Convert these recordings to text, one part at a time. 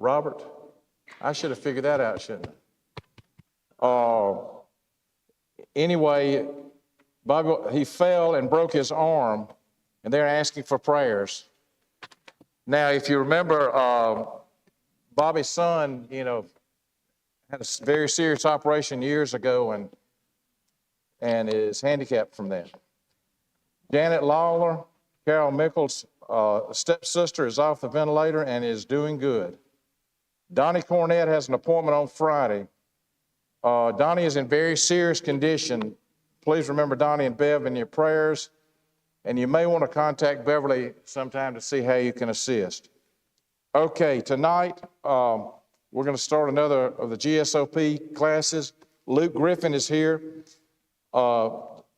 Robert? I should have figured that out, shouldn't I? Anyway, Bobby, he fell and broke his arm, and they're asking for prayers. Now, if you remember, Bobby's son, had a very serious operation years ago and is handicapped from that. Janet Lawler, Carol Mickles' stepsister, is off the ventilator and is doing good. Donnie Cornett has an appointment on Friday. Donnie is in very serious condition. Please remember Donnie and Bev in your prayers, and you may want to contact Beverly sometime to see how you can assist. Okay, tonight we're going to start another of the GSOP classes. Luke Griffin is here,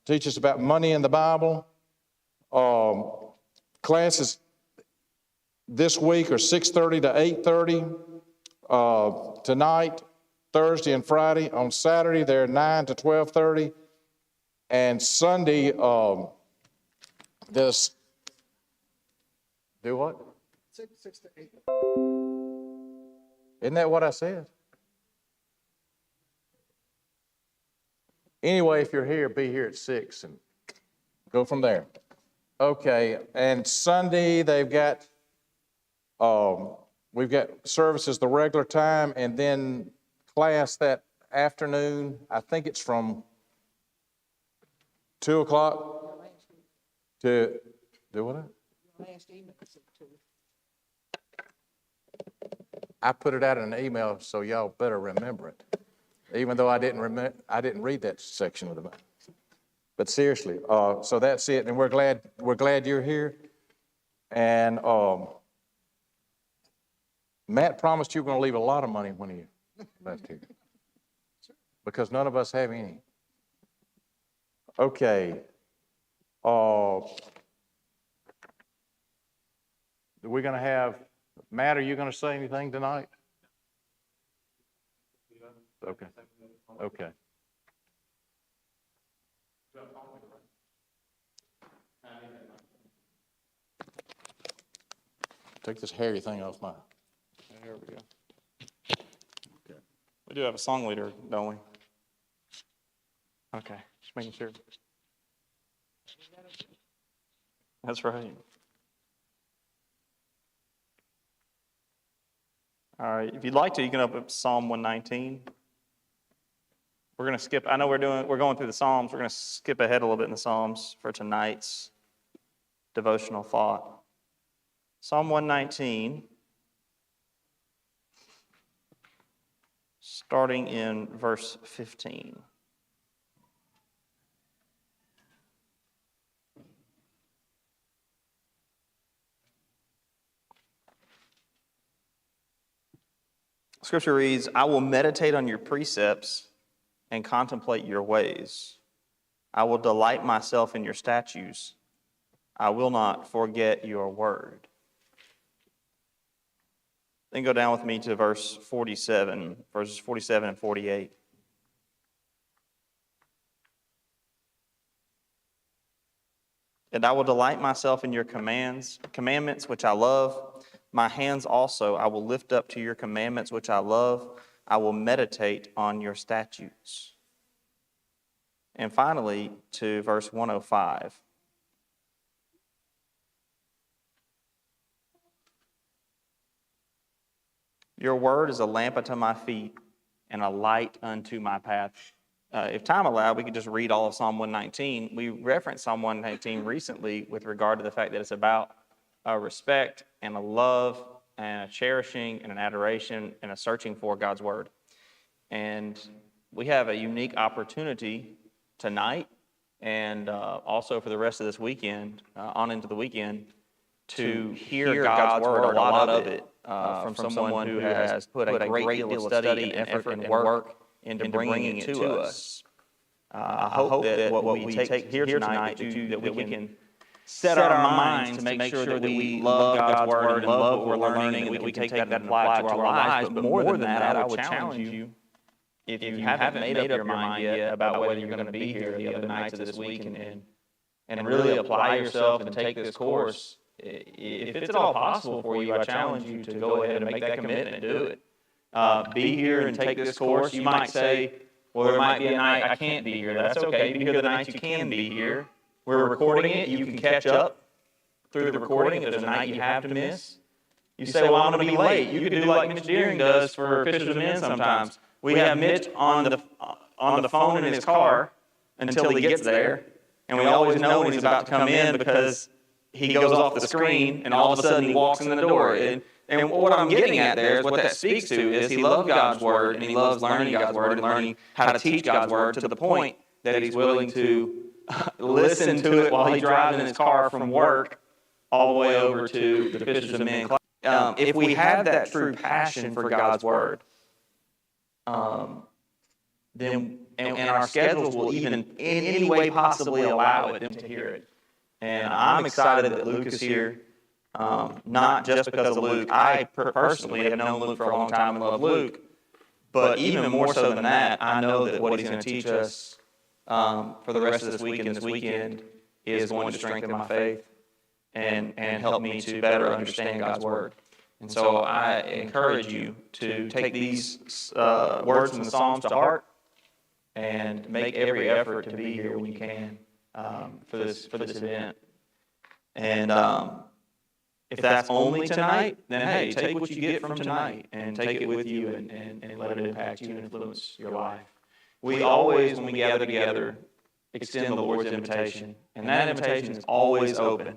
teaches about money in the Bible. Classes this week are 6:30 to 8:30. Tonight, Thursday and Friday. On Saturday, they're 9 to 12:30. And Sunday, this, do what? 6 to 8. Isn't that what I said? Anyway, if you're here, be here at 6 and go from there. Okay, and Sunday they've got, we've got services the regular time, and then class that afternoon. I think it's from 2 o'clock to, do what? Last email said 2. I put it out in an email, so y'all better remember it. Even though I didn't read that section of the Bible. But seriously, so that's it, and we're glad you're here. And Matt promised you were going to leave a lot of money when he left here, because none of us have any. Okay. We're going to have Matt. Are you going to say anything tonight? Okay. Okay. Take this hairy thing off mine. There we go. Okay. We do have a song leader, don't we? Okay, just making sure. That's right. All right, if you'd like to, you can open up Psalm 119. We're going to skip, I know we're going through the Psalms. We're going to skip ahead a little bit in the Psalms for tonight's devotional thought. Psalm 119, starting in verse 15. Scripture reads, I will meditate on your precepts and contemplate your ways. I will delight myself in your statutes. I will not forget your word. Then go down with me to verses 47 and 48. And I will delight myself in your commandments which I love. My hands also I will lift up to your commandments which I love. I will meditate on your statutes. And finally, to verse 105. Your word is a lamp unto my feet and a light unto my path. If time allowed, we could just read all of Psalm 119. We referenced Psalm 119 recently with regard to the fact that it's about a respect and a love and a cherishing and an adoration and a searching for God's word. And we have a unique opportunity tonight and also for the rest of this weekend, on into the weekend, to hear God's word, a lot of it, from someone who has put a great deal of study and effort and work into bringing it to us. I hope that what we take here tonight, that we can set our minds to make sure that we love God's word and love what we're learning, and that we can take that and apply it to our lives. But more than that, I would challenge you, if you haven't made up your mind yet about whether you're going to be here the other nights of this week and really apply yourself and take this course, if it's at all possible for you, I challenge you to go ahead and make that commitment and do it. Be here and take this course. You might say, well, there might be a night I can't be here. That's okay. Be here the nights you can be here. We're recording it. You can catch up through the recording if there's a night you have to miss. You say, well, I'm going to be late. You could do like Mitch Deering does for Fishers of Men sometimes. We have Mitch on the phone in his car until he gets there, and we always know when he's about to come in because he goes off the screen, and all of a sudden he walks in the door. And what I'm getting at there is what that speaks to is he loves God's Word, and he loves learning God's Word and learning how to teach God's Word to the point that he's willing to listen to it while he's driving in his car from work all the way over to the Fishers of Men class. If we have that true passion for God's Word, then and our schedules will even in any way possibly allow it to hear it. And I'm excited that Luke is here, not just because of Luke. I personally have known Luke for a long time and love Luke, but even more so than that, I know that what he's going to teach us for the rest of this week and this weekend is going to strengthen my faith and help me to better understand God's Word. And so I encourage you to take these words from the Psalms to heart and make every effort to be here when you can for this event. And if that's only tonight, then hey, take what you get from tonight and take it with you and let it impact you and influence your life. We always, when we gather together, extend the Lord's invitation, and that invitation is always open.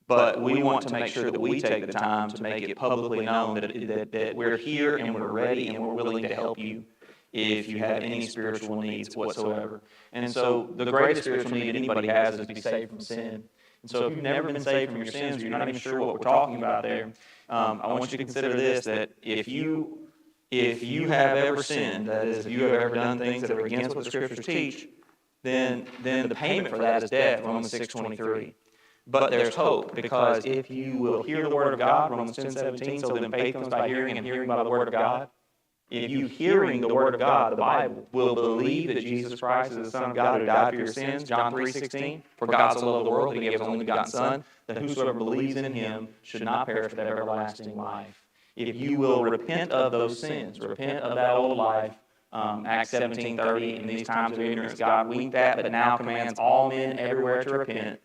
But we want to make sure that we take the time to make it publicly known that we're here and we're ready and we're willing to help you if you have any spiritual needs whatsoever. And so the greatest spiritual need anybody has is to be saved from sin. And so if you've never been saved from your sins, or you're not even sure what we're talking about there, I want you to consider this, that if you have ever sinned, that is, if you have ever done things that are against what the Scriptures teach, then the payment for that is death, Romans 6:23. But there's hope, because if you will hear the Word of God, Romans 10:17, so then faith comes by hearing and hearing by the Word of God. If you hearing the Word of God, the Bible, will believe that Jesus Christ is the Son of God who died for your sins, John 3:16, for God so loved the world that he gave his only begotten Son, that whosoever believes in him should not perish but have everlasting life. If you will repent of those sins, repent of that old life, Acts 17:30, in these times of ignorance God winked at, but now commands all men everywhere to repent.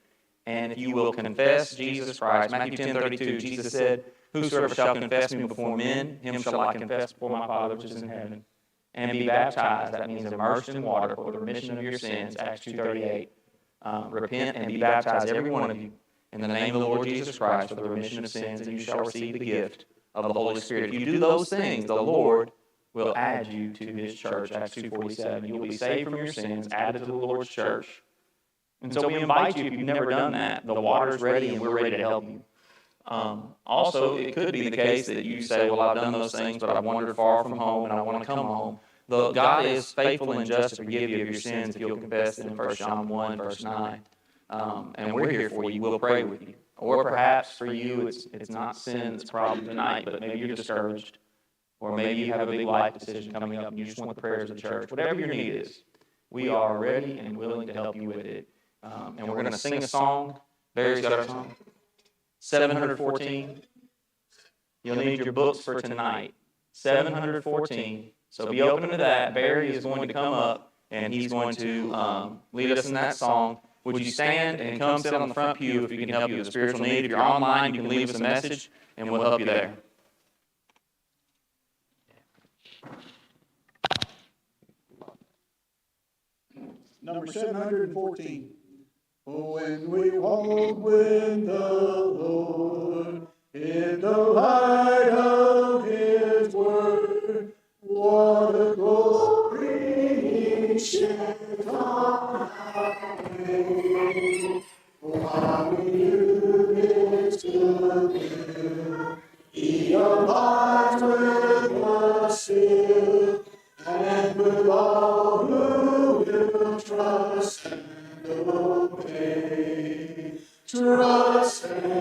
And if you will confess Jesus Christ, Matthew 10:32, Jesus said, whosoever shall confess me before men, him shall I confess before my Father which is in heaven. And be baptized, that means immersed in water for the remission of your sins, Acts 2:38. Repent and be baptized, every one of you, in the name of the Lord Jesus Christ for the remission of sins, and you shall receive the gift of the Holy Spirit. If you do those things, the Lord will add you to his church, Acts 2:47. You will be saved from your sins, added to the Lord's church. And so we invite you, if you've never done that, the water's ready and we're ready to help you. Also, it could be the case that you say, well, I've done those things, but I've wandered far from home and I want to come home. God is faithful and just to forgive you of your sins if you'll confess them in 1 John 1, verse 9. And we're here for you. We'll pray with you. Or perhaps for you, it's not sin that's the problem tonight, but maybe you're discouraged. Or maybe you have a big life decision coming up and you just want the prayers of the church. Whatever your need is, we are ready and willing to help you with it. And we're going to sing a song. Barry's got our song. 714. You'll need your books for tonight. 714. So be open to that. Barry is going to come up and he's going to lead us in that song. Would you stand and come sit on the front pew if we can help you with a spiritual need? If you're online, you can leave us a message and we'll help you there. Number 714. When we walk with the Lord in the light of his word, what a glory he sheds on our way. While we do his good will, he abides with us still, and with all who will trust and obey. Trust and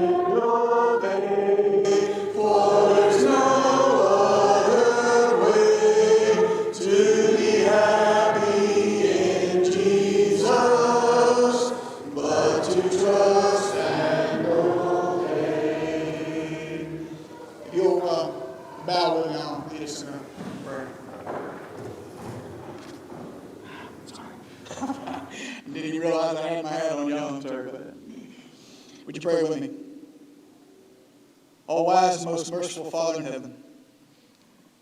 obey, for there's no other way to be happy in Jesus. Didn't even realize I had my hat on. Y'all, I'm sorry about that. Would you pray with me? All wise and most merciful Father in heaven,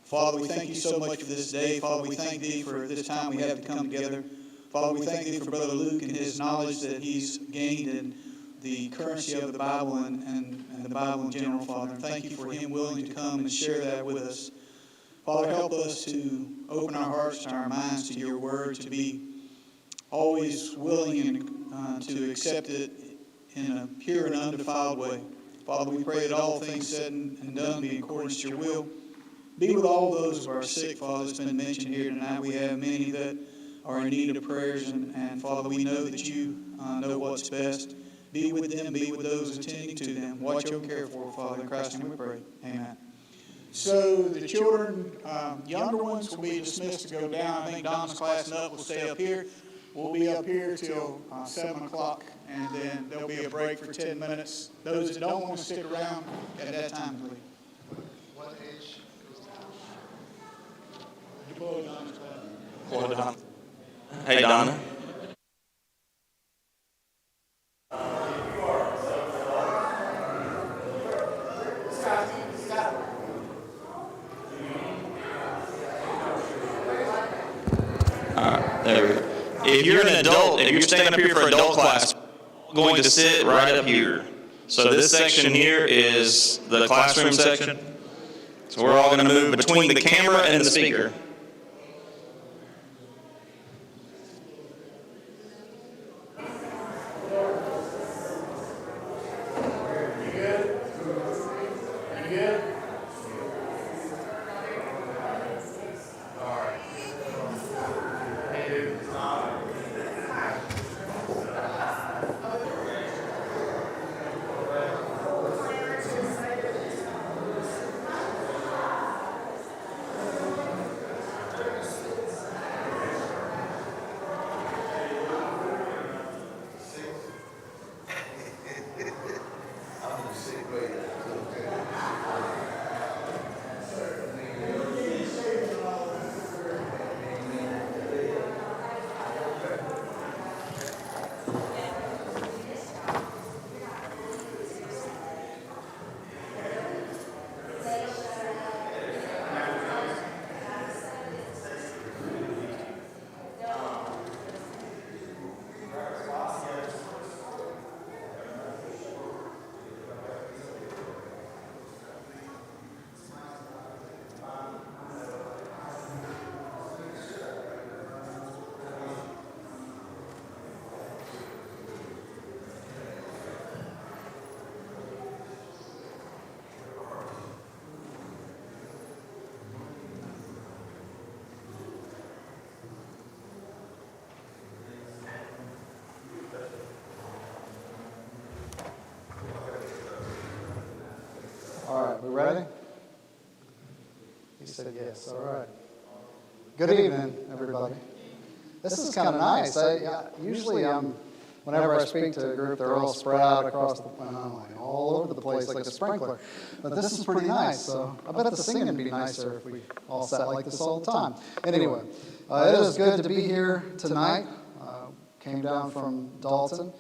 Father, we thank you so much for this day. Father, we thank thee for this time we have to come together. Father, we thank thee for Brother Luke and his knowledge that he's gained in the currency of the Bible and the Bible in general, Father. And thank you for him willing to come and share that with us. Father, help us to open our hearts and our minds to your word, to be always willing and to accept it in a pure and undefiled way. Father, we pray that all things said and done be in accordance to your will. Be with all those who are sick, Father, that's been mentioned here tonight. We have many that are in need of prayers, and Father, we know that you know what's best. Be with them, be with those attending to them. Watch over and care for, Father. In Christ's name we pray. Amen. So the children, younger ones, will be dismissed to go down. I think Donna's class and up will stay up here. We'll be up here till 7 o'clock, and then there'll be a break for 10 minutes. Those that don't want to stick around at that time, please. What age goes down? Deploy Donna's class. Hold it on. Hey, Donna. There we go. If you're an adult, if you're staying up here for adult class, we're going to sit right up here. So this section here is the classroom section. So we're all going to move between the camera and the speaker. All right, we ready? He said yes. All right. Good evening, everybody. This is kind of nice. Usually, whenever I speak to a group, they're all spread out across the, all over the place like a sprinkler. But this is pretty nice. So I bet the singing would be nicer if we all sat like this all the time. Anyway, it is good to be here tonight. Came down from Dalton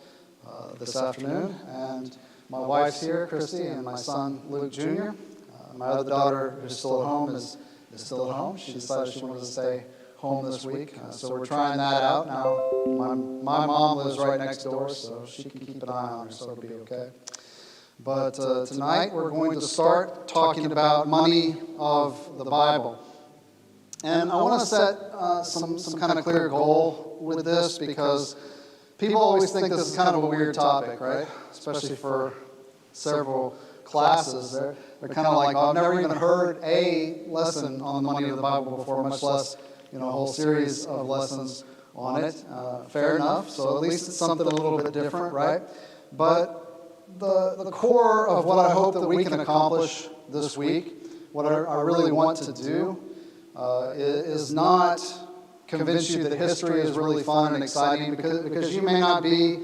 this afternoon, and my wife's here, Christy, and my son, Luke Jr. My other daughter, who's still at home, is still at home. She decided she wanted to stay home this week, so we're trying that out now. My mom lives right next door, so she can keep an eye on her, so it'll be okay. But tonight we're going to start talking about money of the Bible. And I want to set some kind of clear goal with this, because people always think this is kind of a weird topic, right? Especially for several classes. They're kind of like, I've never even heard a lesson on the money of the Bible before, much less, a whole series of lessons on it. Fair enough. So at least it's something a little bit different, right? But the core of what I hope that we can accomplish this week, what I really want to do, is not convince you that history is really fun and exciting, because you may not be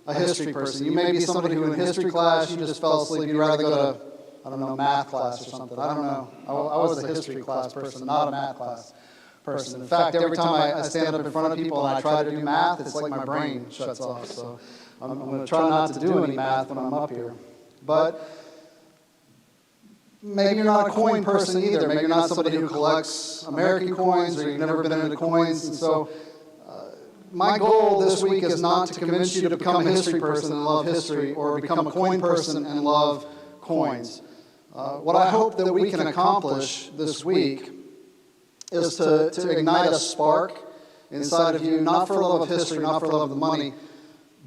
a history person. You may be somebody who in history class you just fell asleep. You'd rather go to, I don't know, math class or something. I don't know. I was a history class person, not a math class person. In fact, every time I stand up in front of people and I try to do math, it's like my brain shuts off. So I'm going to try not to do any math when I'm up here. But maybe you're not a coin person either. Maybe you're not somebody who collects American coins, or you've never been into coins. And so my goal this week is not to convince you to become a history person and love history, or become a coin person and love coins. What I hope that we can accomplish this week is to ignite a spark inside of you, not for love of history, not for love of the money,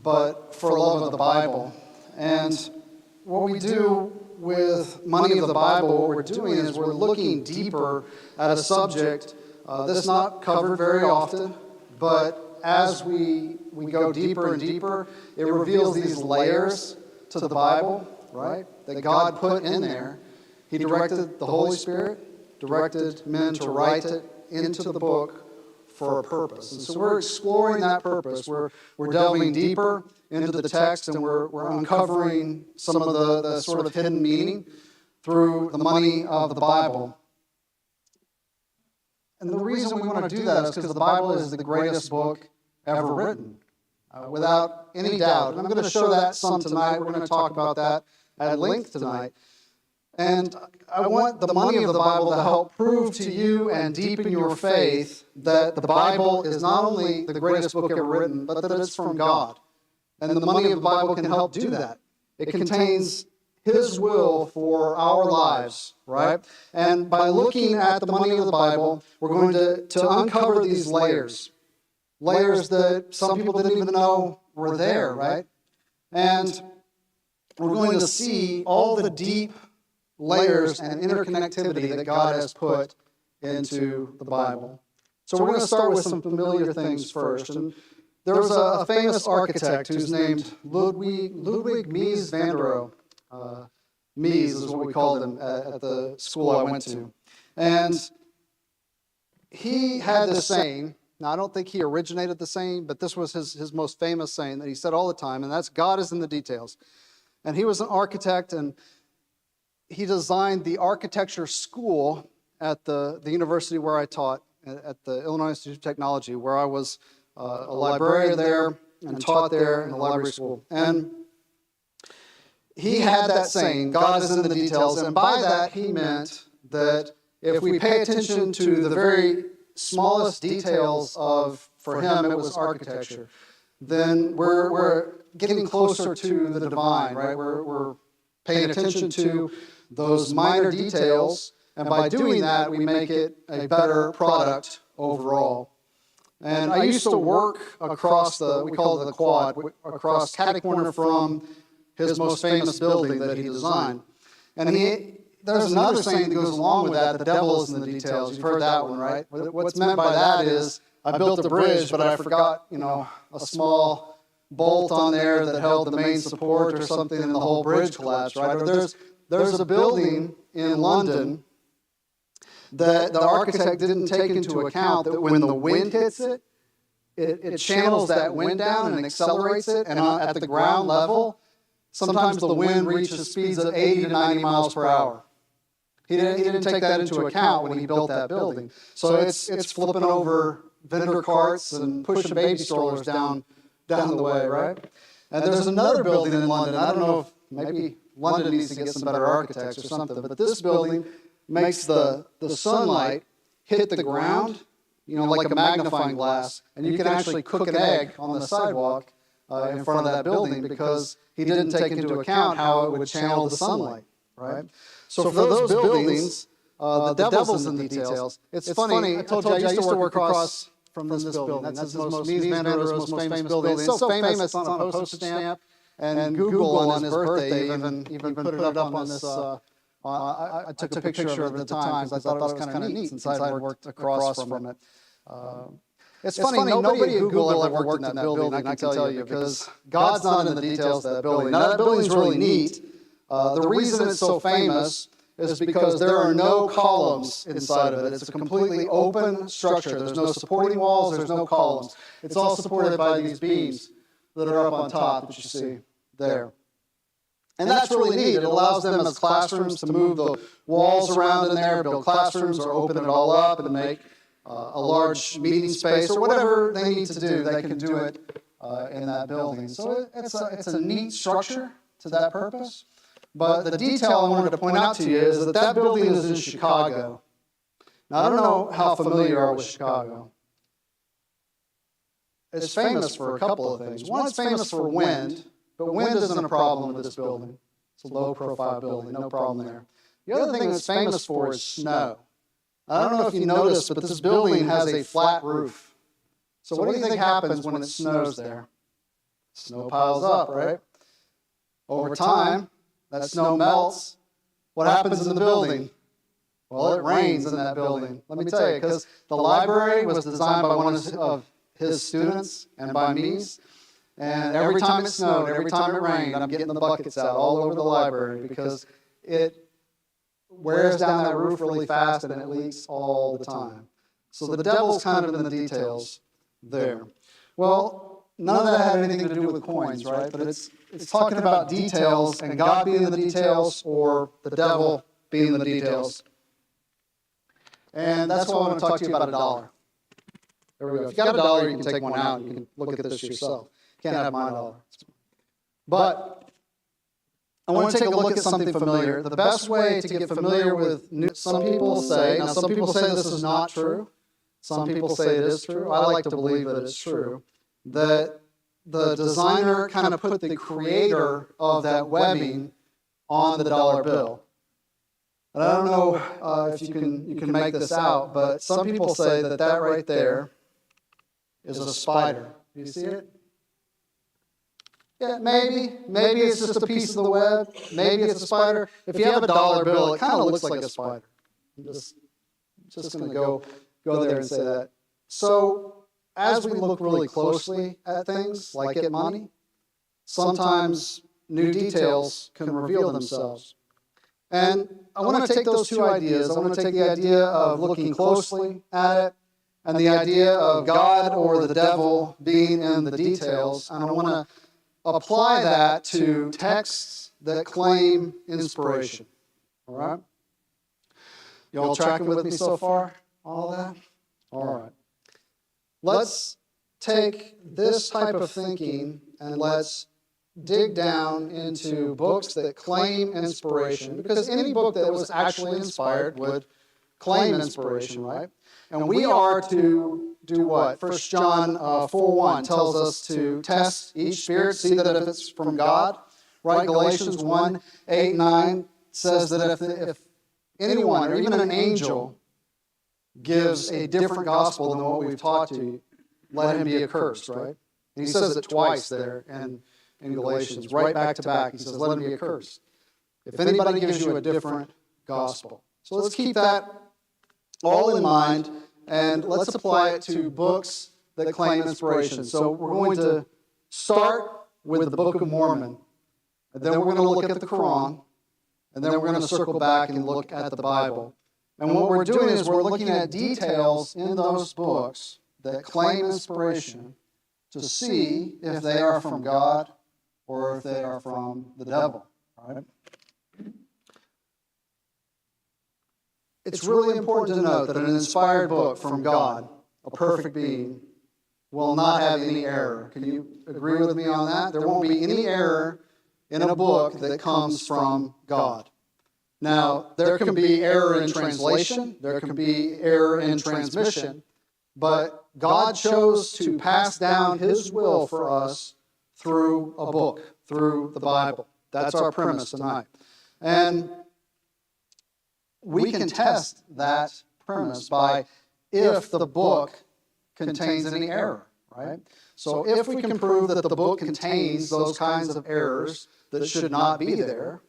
but for love of the Bible. And what we do with Money of the Bible, what we're doing is we're looking deeper at a subject that's not covered very often, but as we go deeper and deeper, it reveals these layers to the Bible, right, that God put in there. He directed the Holy Spirit, directed men to write it into the book for a purpose. And so we're exploring that purpose. We're delving deeper into the text, and we're uncovering some of the sort of hidden meaning through the money of the Bible. And the reason we want to do that is because the Bible is the greatest book ever written, without any doubt. And I'm going to show that some tonight. We're going to talk about that at length tonight. And I want the money of the Bible to help prove to you and deepen your faith that the Bible is not only the greatest book ever written, but that it's from God. And the money of the Bible can help do that. It contains His will for our lives, right? And by looking at the money of the Bible, we're going to uncover these layers that some people didn't even know were there, right? And we're going to see all the deep layers and interconnectivity that God has put into the Bible. So we're going to start with some familiar things first. And there was a famous architect who's named Ludwig Mies van der Rohe. Mies is what we called him at the school I went to. And he had this saying. Now, I don't think he originated the saying, but this was his most famous saying that he said all the time, and that's, God is in the details. And he was an architect, and he designed the architecture school at the university where I taught, at the Illinois Institute of Technology, where I was a librarian there and taught there in the library school. And he had that saying, God is in the details, and by that he meant that if we pay attention to the very smallest details for him, it was architecture, then we're getting closer to the divine, right? We're paying attention to those minor details, and by doing that, we make it a better product overall. And I used to work across we call it the quad, across catty corner from his most famous building that he designed. And there's another saying that goes along with that, the devil is in the details. You've heard that one, right? What's meant by that is, I built a bridge, but I forgot, a small bolt on there that held the main support or something, and the whole bridge collapsed, right? Or there's a building in London that the architect didn't take into account that when the wind hits it, it channels that wind down and accelerates it, and at the ground level, sometimes the wind reaches speeds of 80 to 90 miles per hour. He didn't take that into account when he built that building. So it's flipping over vendor carts and pushing baby strollers down the way, right? And there's another building in London. I don't know if maybe London needs to get some better architects or something, but this building makes the sunlight hit the ground, like a magnifying glass, and you can actually cook an egg on the sidewalk in front of that building because he didn't take into account how it would channel the sunlight, right? So for those buildings, the devil's in the details. It's funny, I told you I used to work across from this building. That's his Mies van der Rohe's most famous building. It's so famous, it's on a postage stamp, and Google on his birthday even put it up on this. I took a picture of it at the time because I thought it was kind of neat since I worked across from it. It's funny, nobody at Google ever worked in that building, I can tell you, because God's not in the details of that building. Now, that building's really neat. The reason it's so famous is because there are no columns inside of it. It's a completely open structure. There's no supporting walls, there's no columns. It's all supported by these beams that are up on top that you see there. And that's really neat. It allows them as classrooms to move the walls around in there, build classrooms, or open it all up and make a large meeting space or whatever they need to do, they can do it in that building. So it's a neat structure to that purpose. But the detail I wanted to point out to you is that that building is in Chicago. Now, I don't know how familiar you are with Chicago. It's famous for a couple of things. One, it's famous for wind, but wind isn't a problem with this building. It's a low-profile building, no problem there. The other thing it's famous for is snow. I don't know if you noticed, but this building has a flat roof. So what do you think happens when it snows there? Snow piles up, right? Over time, that snow melts. What happens in the building? Well, it rains in that building. Let me tell you, because the library was designed by one of his students and by me. And every time it snowed, every time it rained, I'm getting the buckets out all over the library because it wears down that roof really fast and it leaks all the time. So the devil's kind of in the details there. Well, none of that had anything to do with coins, right? But it's talking about details and God being in the details or the devil being in the details. And that's why I want to talk to you about a dollar. There we go. If you got a dollar, you can take one out. You can look at this yourself. You can't have my dollar. But I want to take a look at something familiar. The best way to get familiar with some people say, now some people say this is not true. Some people say it is true. I like to believe that it's true. That the designer kind of put the creator of that webbing on the dollar bill. And I don't know if you can make this out, but some people say that that right there is a spider. Do you see it? Yeah, maybe. Maybe it's just a piece of the web. Maybe it's a spider. If you have a dollar bill, it kind of looks like a spider. I'm just going to go there and say that. So as we look really closely at things like at money, sometimes new details can reveal themselves. And I want to take those two ideas. I want to take the idea of looking closely at it and the idea of God or the devil being in the details. And I want to apply that to texts that claim inspiration. All right? You all tracking with me so far? All that? All right. Let's take this type of thinking and let's dig down into books that claim inspiration, because any book that was actually inspired would claim inspiration, right? And we are to do what? 1 John 4:1 tells us to test each spirit, see that if it's from God, right? Galatians 1:8-9 says that if anyone, or even an angel, gives a different gospel than what we've taught to you, let him be accursed, right? And he says it twice there in Galatians, right back to back. He says, let him be accursed if anybody gives you a different gospel. So let's keep that all in mind, and let's apply it to books that claim inspiration. So we're going to start with the Book of Mormon, and then we're going to look at the Quran, and then we're going to circle back and look at the Bible. And what we're doing is we're looking at details in those books that claim inspiration to see if they are from God or if they are from the devil, right? It's really important to note that an inspired book from God, a perfect being, will not have any error. Can you agree with me on that? There won't be any error in a book that comes from God. Now, there can be error in translation, there can be error in transmission, but God chose to pass down His will for us through a book, through the Bible. That's our premise tonight. And we can test that premise by if the book contains any error, right? So if we can prove that the book contains those kinds of errors that should not be there,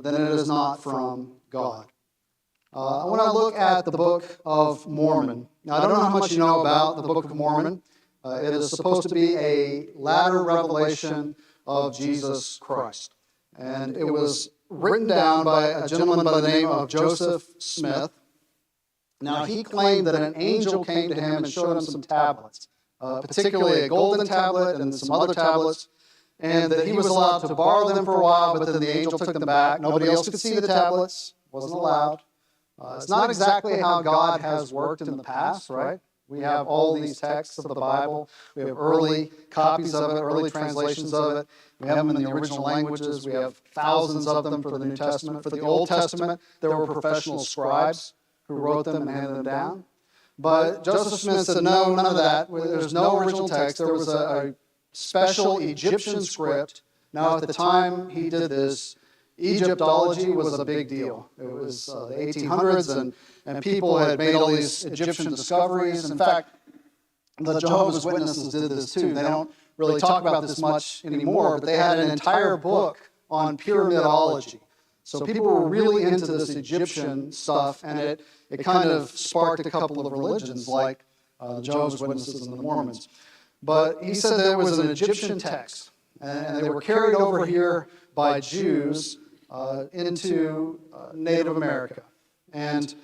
then it is not from God. I want to look at the Book of Mormon. Now, I don't know how much you know about the Book of Mormon. It is supposed to be a latter revelation of Jesus Christ. And it was written down by a gentleman by the name of Joseph Smith. Now, he claimed that an angel came to him and showed him some tablets, particularly a golden tablet and some other tablets, and that he was allowed to borrow them for a while, but then the angel took them back. Nobody else could see the tablets, wasn't allowed. It's not exactly how God has worked in the past, right? We have all these texts of the Bible. We have early copies of it, early translations of it. We have them in the original languages. We have thousands of them for the New Testament. For the Old Testament, there were professional scribes who wrote them and handed them down. But Joseph Smith said, no, none of that. There's no original text. There was a special Egyptian script. Now, at the time he did this, Egyptology was a big deal. It was the 1800s, and people had made all these Egyptian discoveries. In fact, the Jehovah's Witnesses did this too. They don't really talk about this much anymore, but they had an entire book on pyramidology. So people were really into this Egyptian stuff, and it kind of sparked a couple of religions like the Jehovah's Witnesses and the Mormons. But he said there was an Egyptian text, and they were carried over here by Jews into Native America, and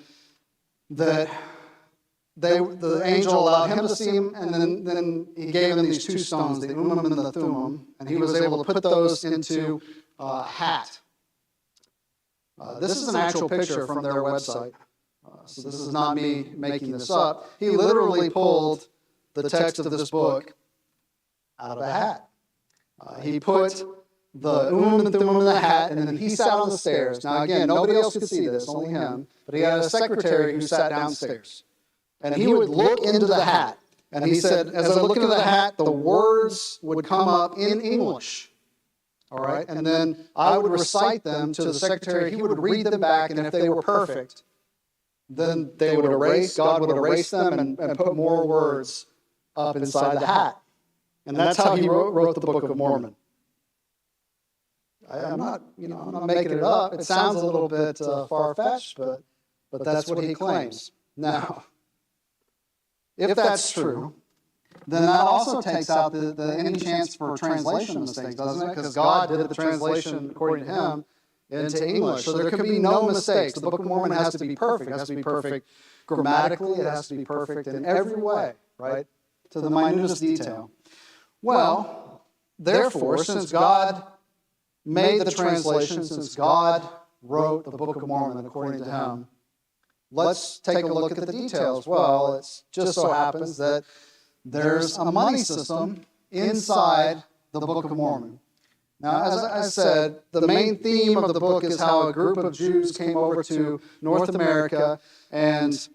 that the angel allowed him to see him, and then he gave them these two stones, the Urim and the Thummim, and he was able to put those into a hat. This is an actual picture from their website, so this is not me making this up. He literally pulled the text of this book out of a hat. He put the Urim and Thummim in the hat, and then he sat on the stairs. Now again, nobody else could see this, only him, but he had a secretary who sat downstairs. And he would look into the hat, and he said, as I look into the hat, the words would come up in English. All right, and then I would recite them to the secretary. He would read them back, and if they were perfect, then they would erase, God would erase them and put more words up inside the hat. And that's how he wrote the Book of Mormon. I'm not making it up. It sounds a little bit far-fetched, but that's what he claims. Now, if that's true, then that also takes out any chance for translation mistakes, doesn't it? Because God did the translation, according to him, into English. So there can be no mistakes. The Book of Mormon has to be perfect. It has to be perfect grammatically. It has to be perfect in every way, right? To the minutest detail. Well, therefore, since God made the translation, since God wrote the Book of Mormon according to him, let's take a look at the details. Well, it just so happens that there's a money system inside the Book of Mormon. Now, as I said, the main theme of the book is how a group of Jews came over to North America, and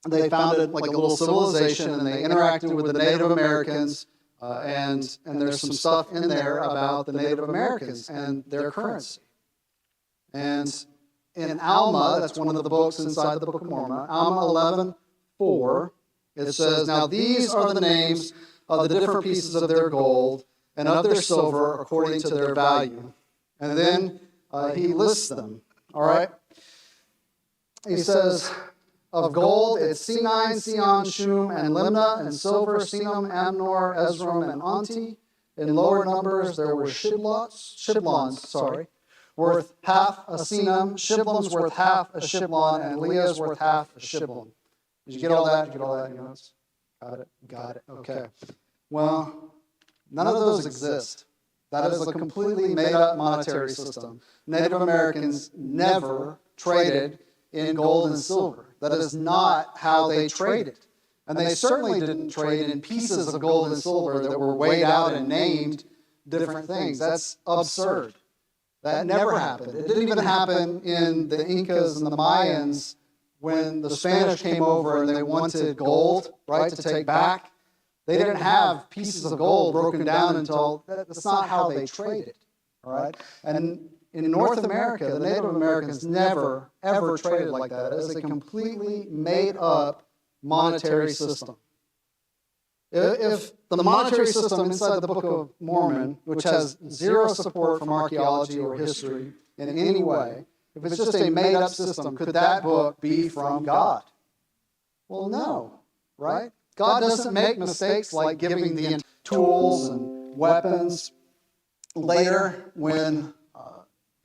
they founded like a little civilization, and they interacted with the Native Americans, and there's some stuff in there about the Native Americans and their currency. And in Alma, that's one of the books inside the Book of Mormon, Alma 11:4, it says, now these are the names of the different pieces of their gold and of their silver according to their value. And then he lists them, all right? He says, of gold, it's Sinai, Sion, Shum, and Limnah, and silver, Sinam, Amnor, Ezrom, and Anti. In lower numbers, there were shiblons, worth half a Sinam, Shiblam's worth half a Shiblon, and Leah's worth half a Shiblon. Did you get all that? Did you get all that? Got it? Got it. Okay. Well, none of those exist. That is a completely made-up monetary system. Native Americans never traded in gold and silver. That is not how they traded. And they certainly didn't trade in pieces of gold and silver that were weighed out and named different things. That's absurd. That never happened. It didn't even happen in the Incas and the Mayans when the Spanish came over and they wanted gold, right, to take back. They didn't have pieces of gold broken down until, that's not how they traded, all right? And in North America, the Native Americans never, ever traded like that. It is a completely made-up monetary system. If the monetary system inside the Book of Mormon, which has zero support from archaeology or history in any way, if it's just a made-up system, could that book be from God? Well, no, right? God doesn't make mistakes like giving the tools and weapons. Later, when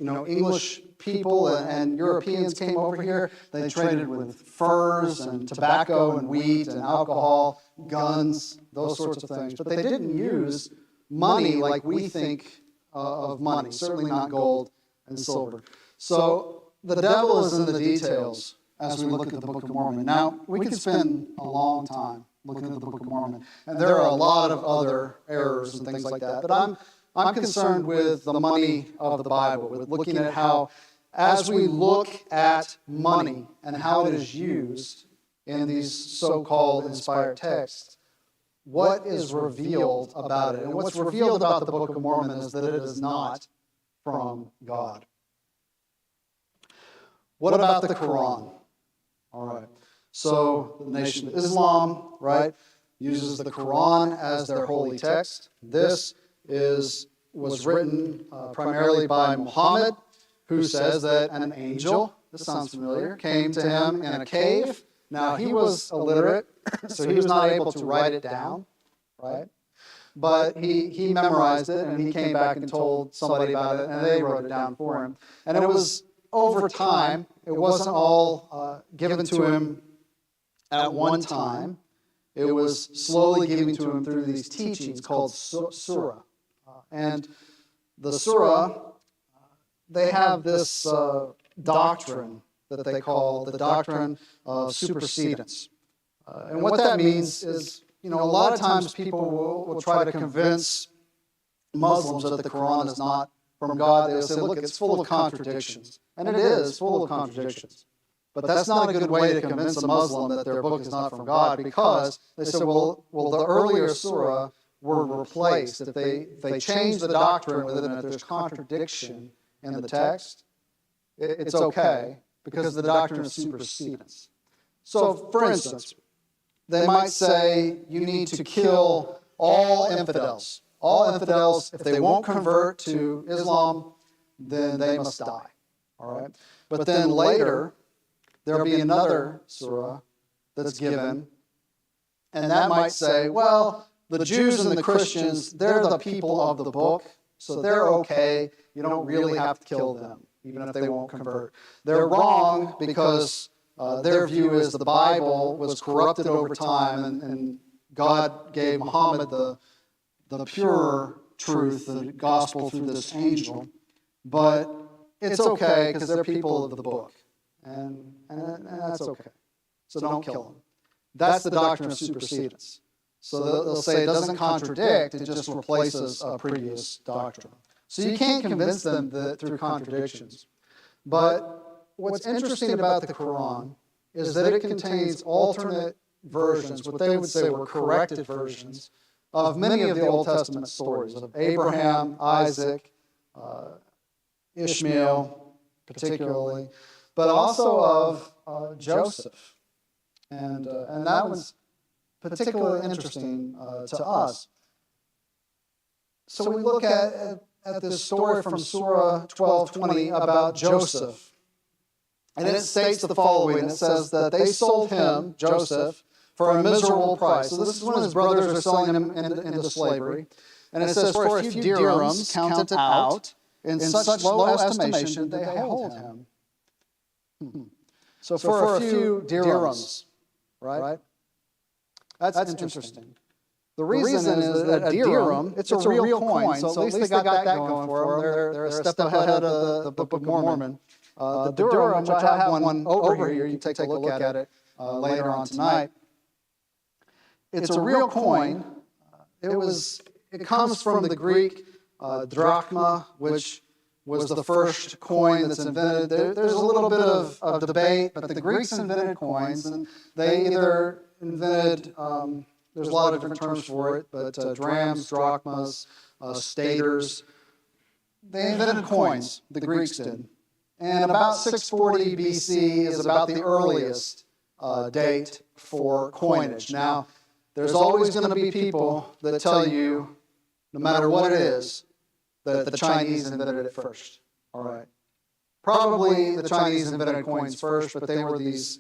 English people and Europeans came over here, they traded with furs and tobacco and wheat and alcohol, guns, those sorts of things. But they didn't use money like we think of money, certainly not gold and silver. So the devil is in the details as we look at the Book of Mormon. Now, we could spend a long time looking at the Book of Mormon, and there are a lot of other errors and things like that, but I'm concerned with the money of the Bible, with looking at how, as we look at money and how it is used in these so-called inspired texts, what is revealed about it. And what's revealed about the Book of Mormon is that it is not from God. What about the Quran? All right. So the Nation of Islam, right, uses the Quran as their holy text. This was written primarily by Muhammad, who says that an angel, this sounds familiar, came to him in a cave. Now, he was illiterate, so he was not able to write it down, right? But he memorized it, and he came back and told somebody about it, and they wrote it down for him. And it was over time. It wasn't all given to him at one time. It was slowly given to him through these teachings called surah. And the surah, they have this doctrine that they call the doctrine of supersedence. And what that means is, a lot of times people will try to convince Muslims that the Quran is not from God. They'll say, look, it's full of contradictions. And it is full of contradictions. But that's not a good way to convince a Muslim that their book is not from God, because they say, well, the earlier surah were replaced. If they change the doctrine within it, if there's contradiction in the text, it's okay, because the doctrine is supersedence. So, for instance, they might say you need to kill all infidels. All infidels, if they won't convert to Islam, then they must die. All right? But then later, there'll be another surah that's given, and that might say, well, the Jews and the Christians, they're the people of the book, so they're okay. You don't really have to kill them, even if they won't convert. They're wrong because their view is the Bible was corrupted over time, and God gave Muhammad the pure truth, the gospel through this angel. But it's okay because they're people of the book, and that's okay. So don't kill them. That's the doctrine of supersedence. So they'll say it doesn't contradict, it just replaces a previous doctrine. So you can't convince them through contradictions. But what's interesting about the Quran is that it contains alternate versions, what they would say were corrected versions, of many of the Old Testament stories of Abraham, Isaac, Ishmael particularly, but also of Joseph. And that was particularly interesting to us. So we look at this story from Surah 12:20 about Joseph. And it states the following. It says that they sold him, Joseph, for a miserable price. So this is when his brothers are selling him into slavery. And it says, for a few dirhams counted out, in such low estimation, they hold him. So for a few dirhams, right? That's interesting. The reason is that a dirham, it's a real coin, so at least they got that going for them. They're a step ahead of the Book of Mormon. The dirham, which I have one over here, you can take a look at it later on tonight. It's a real coin. It comes from the Greek drachma, which was the first coin that's invented. There's a little bit of debate, but the Greeks invented coins, and they either invented, there's a lot of different terms for it, but drams, drachmas, staters. They invented coins, the Greeks did. And about 640 BC is about the earliest date for coinage. Now, there's always going to be people that tell you, no matter what it is, that the Chinese invented it first. All right. Probably the Chinese invented coins first, but they were these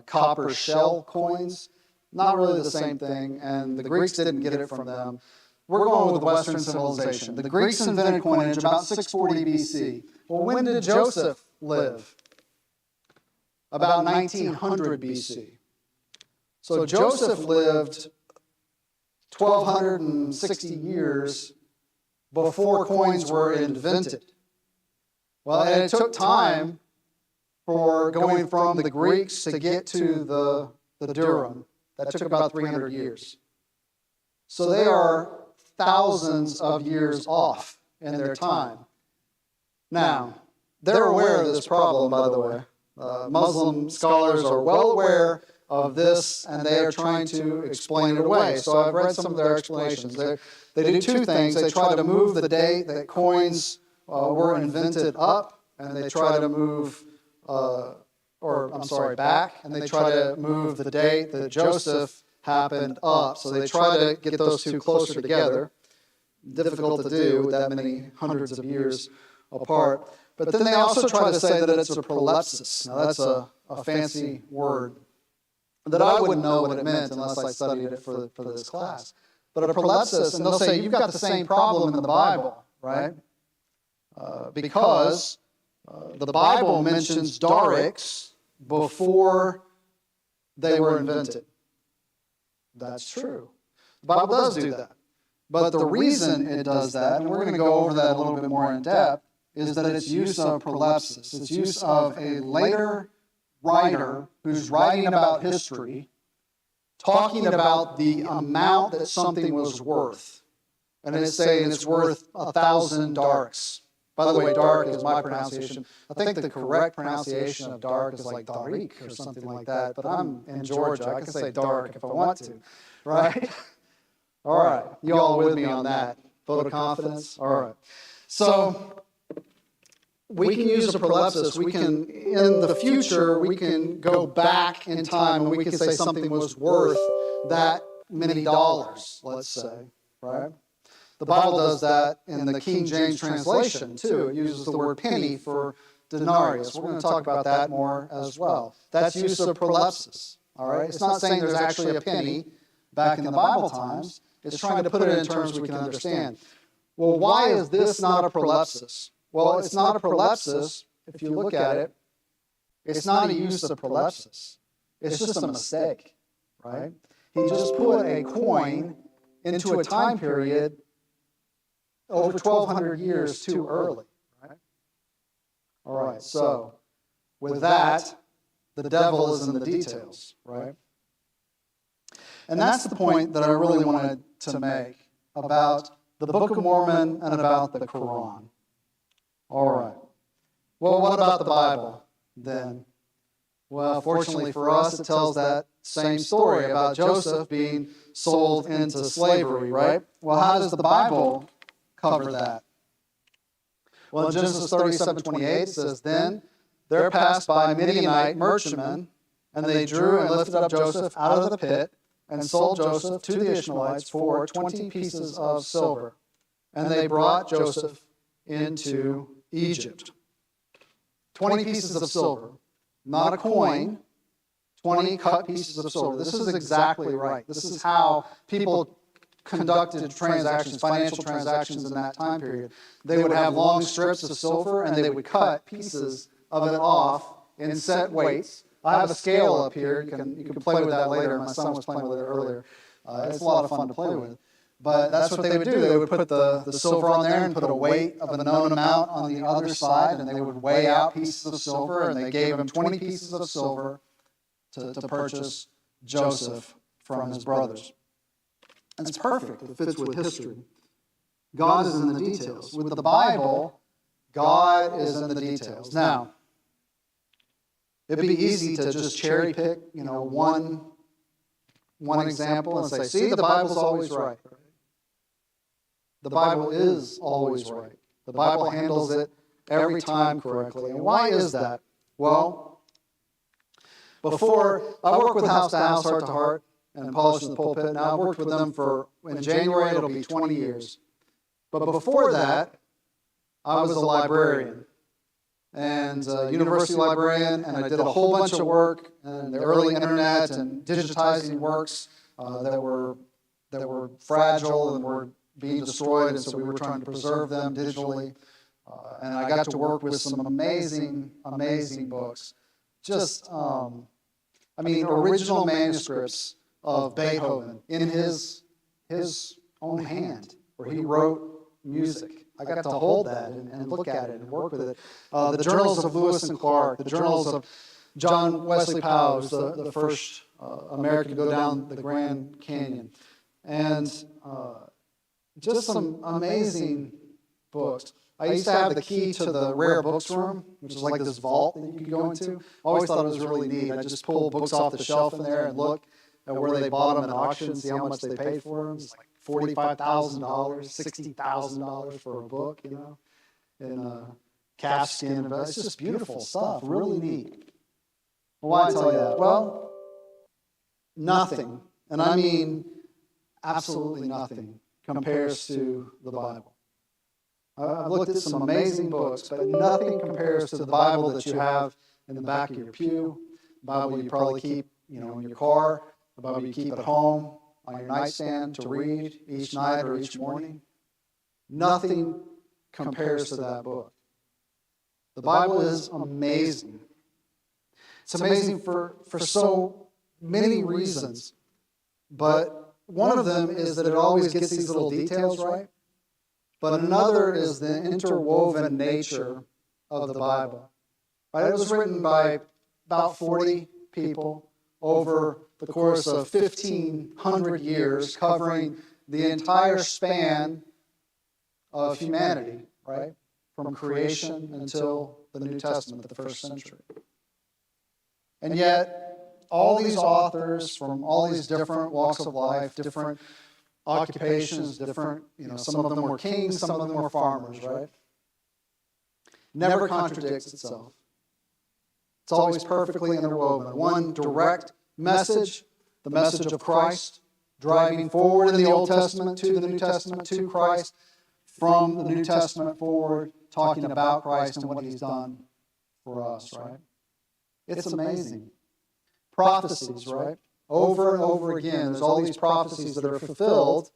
copper shell coins. Not really the same thing, and the Greeks didn't get it from them. We're going with Western civilization. The Greeks invented coinage about 640 BC. Well, when did Joseph live? About 1900 BC. So Joseph lived 1,260 years before coins were invented. Well, and it took time for going from the Greeks to get to the Durham. That took about 300 years. So they are thousands of years off in their time. Now, they're aware of this problem, by the way. Muslim scholars are well aware of this, and they are trying to explain it away. So I've read some of their explanations. They do two things. They try to move the date that coins were invented up, and they try to move, back, and they try to move the date that Joseph happened up. So they try to get those two closer together. Difficult to do with that many hundreds of years apart. But then they also try to say that it's a prolepsis. Now that's a fancy word that I wouldn't know what it meant unless I studied it for this class. But a prolepsis, and they'll say, you've got the same problem in the Bible, right? Because the Bible mentions Darics before they were invented. That's true. The Bible does do that. But the reason it does that, and we're going to go over that a little bit more in depth, is that it's use of prolepsis. It's use of a later writer who's writing about history, talking about the amount that something was worth. And it's saying it's worth 1,000 darics. By the way, daric is my pronunciation. I think the correct pronunciation of daric is like darik or something like that. But I'm in Georgia. I can say daric if I want to, right? All right. You all with me on that? Vote of confidence? All right. So we can use a prolepsis. We can, in the future, we can go back in time and we can say something was worth that many dollars, let's say, right? The Bible does that in the King James translation, too. It uses the word penny for denarius. We're going to talk about that more as well. That's use of prolepsis, all right? It's not saying there's actually a penny back in the Bible times. It's trying to put it in terms we can understand. Well, why is this not a prolepsis? Well, it's not a prolepsis, if you look at it. It's not a use of prolepsis. It's just a mistake, right? He just put a coin into a time period over 1,200 years too early, right? All right, so with that, the devil is in the details, right? And that's the point that I really wanted to make about the Book of Mormon and about the Quran. All right. Well, what about the Bible then? Well, fortunately for us, it tells that same story about Joseph being sold into slavery, right? Well, how does the Bible cover that? Well, in Genesis 37:28 it says, "Then there passed by Midianite merchantmen, and they drew and lifted up Joseph out of the pit, and sold Joseph to the Ishmaelites for 20 pieces of silver. And they brought Joseph into Egypt." 20 pieces of silver, not a coin, 20 cut pieces of silver. This is exactly right. This is how people conducted transactions, financial transactions in that time period. They would have long strips of silver, and they would cut pieces of it off in set weights. I have a scale up here. You can play with that later. My son was playing with it earlier. It's a lot of fun to play with. But that's what they would do. They would put the silver on there and put a weight of a known amount on the other side, and they would weigh out pieces of silver, and they gave him 20 pieces of silver to purchase Joseph from his brothers. And it's perfect. It fits with history. God is in the details. With the Bible, God is in the details. Now, it'd be easy to just cherry pick, one example and say, see, the Bible's always right. The Bible is always right. The Bible handles it every time correctly. And why is that? Well, before, I work with House to House, Heart to Heart, and Polish in the Pulpit. Now, I've worked with them in January, it'll be 20 years. But before that, I was a librarian and a university librarian, and I did a whole bunch of work in the early internet and digitizing works that were fragile and were being destroyed, and so we were trying to preserve them digitally. And I got to work with some amazing, amazing books. Just, original manuscripts of Beethoven in his own hand, where he wrote music. I got to hold that and look at it and work with it. The journals of Lewis and Clark, the journals of John Wesley Powell, the first American to go down the Grand Canyon. And just some amazing books. I used to have the key to the rare books room, which is like this vault that you could go into. I always thought it was really neat. I just pull books off the shelf in there and look at where they bought them at auction, see how much they paid for them. It's like $45,000, $60,000 for a book, you know, in calfskin. It's just beautiful stuff, really neat. Well, why tell you that? Well, nothing, and I mean absolutely nothing, compares to the Bible. I've looked at some amazing books, but nothing compares to the Bible that you have in the back of your pew, the Bible you probably keep, you know, in your car, the Bible you keep at home on your nightstand to read each night or each morning. Nothing compares to that book. The Bible is amazing. It's amazing for so many reasons, but one of them is that it always gets these little details right. But another is the interwoven nature of the Bible. Right? It was written by about 40 people over the course of 1,500 years, covering the entire span of humanity, right? From creation until the New Testament, the first century. And yet, all these authors from all these different walks of life, different occupations, different, you know, some of them were kings, some of them were farmers, right? Never contradicts itself. It's always perfectly interwoven. One direct message, the message of Christ, driving forward in the Old Testament to the New Testament to Christ, from the New Testament forward, talking about Christ and what He's done for us, right? It's amazing. Prophecies, right? Over and over again, there's all these prophecies that are fulfilled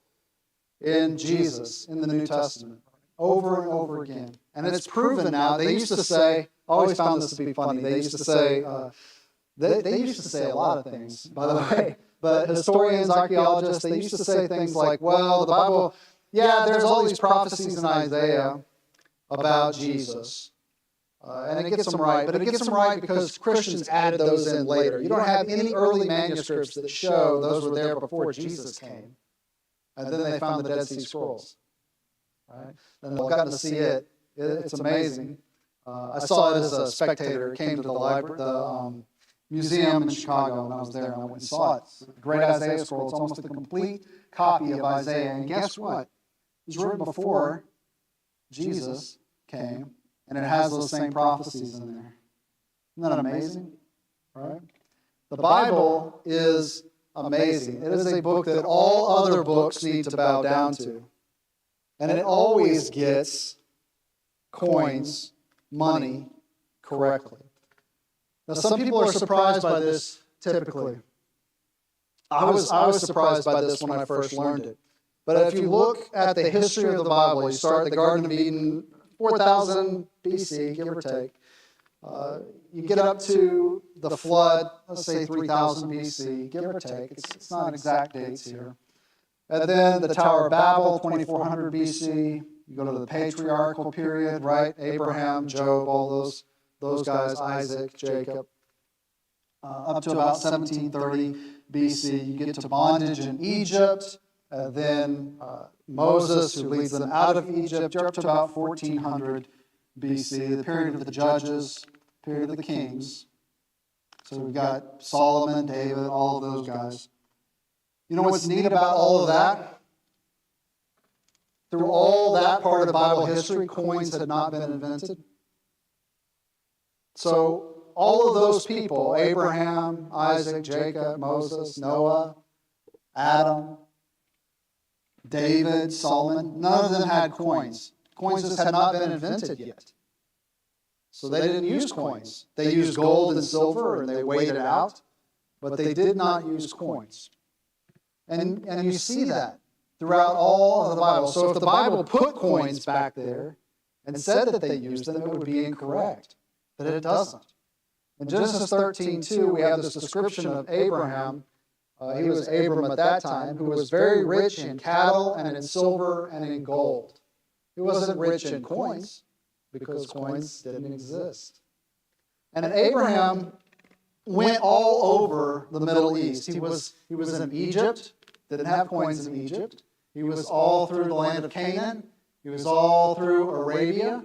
in Jesus, in the New Testament, over and over again. And it's proven now. They used to say, I always found this to be funny, they used to say, they used to say a lot of things, by the way, but historians, archaeologists, they used to say things like, well, the Bible, yeah, there's all these prophecies in Isaiah about Jesus. And it gets them right, but it gets them right because Christians added those in later. You don't have any early manuscripts that show those were there before Jesus came. And then they found the Dead Sea Scrolls. Right? And they've gotten to see it. It's amazing. I saw it as a spectator. Came to the library, the museum in Chicago when I was there, and I went and saw it. The Great Isaiah Scroll. It's almost a complete copy of Isaiah. And guess what? It was written before Jesus came. And it has those same prophecies in there. Isn't that amazing? Right? The Bible is amazing. It is a book that all other books need to bow down to. And it always gets coins, money, correctly. Now, some people are surprised by this typically. I was surprised by this when I first learned it. But if you look at the history of the Bible, you start at the Garden of Eden, 4,000 BC, give or take. You get up to the flood, let's say 3,000 BC, give or take. It's not exact dates here. And then the Tower of Babel, 2,400 BC. You go to the patriarchal period, right? Abraham, Job, all those guys, Isaac, Jacob. Up to about 1730 BC, you get to bondage in Egypt. Then Moses, who leads them out of Egypt, you're up to about 1400 BC, the period of the judges, period of the kings. So we've got Solomon, David, all of those guys. You know what's neat about all of that? Through all that part of Bible history, coins had not been invented. So all of those people, Abraham, Isaac, Jacob, Moses, Noah, Adam, David, Solomon, none of them had coins. Coins just had not been invented yet. So they didn't use coins. They used gold and silver and they weighed it out, but they did not use coins. And you see that throughout all of the Bible. So if the Bible put coins back there and said that they used them, it would be incorrect. But it doesn't. In Genesis 13:2, we have this description of Abraham. He was Abram at that time, who was very rich in cattle and in silver and in gold. He wasn't rich in coins because coins didn't exist. And Abraham went all over the Middle East. He was in Egypt, didn't have coins in Egypt. He was all through the land of Canaan. He was all through Arabia.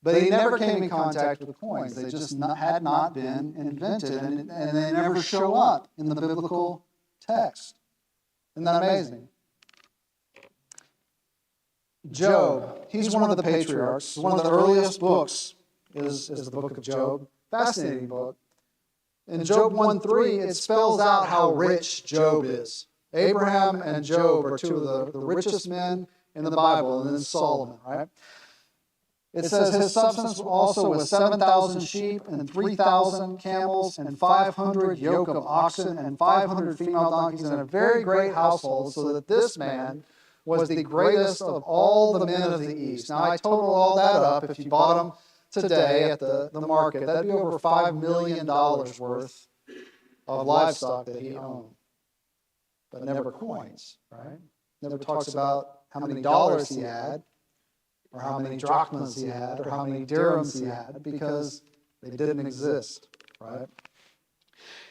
But he never came in contact with coins. They just had not been invented, and they never show up in the biblical text. Isn't that amazing? Job, he's one of the patriarchs. One of the earliest books is the book of Job. Fascinating book. In Job 1:3, it spells out how rich Job is. Abraham and Job are two of the richest men in the Bible, and then Solomon, right? It says his substance also was 7,000 sheep and 3,000 camels and 500 yoke of oxen and 500 female donkeys and a very great household, so that this man was the greatest of all the men of the East. Now, I total all that up. If you bought them today at the market, that'd be over $5 million worth of livestock that he owned. But never coins, right? Never talks about how many dollars he had, or how many drachmas he had, or how many dirhams he had, because they didn't exist, right?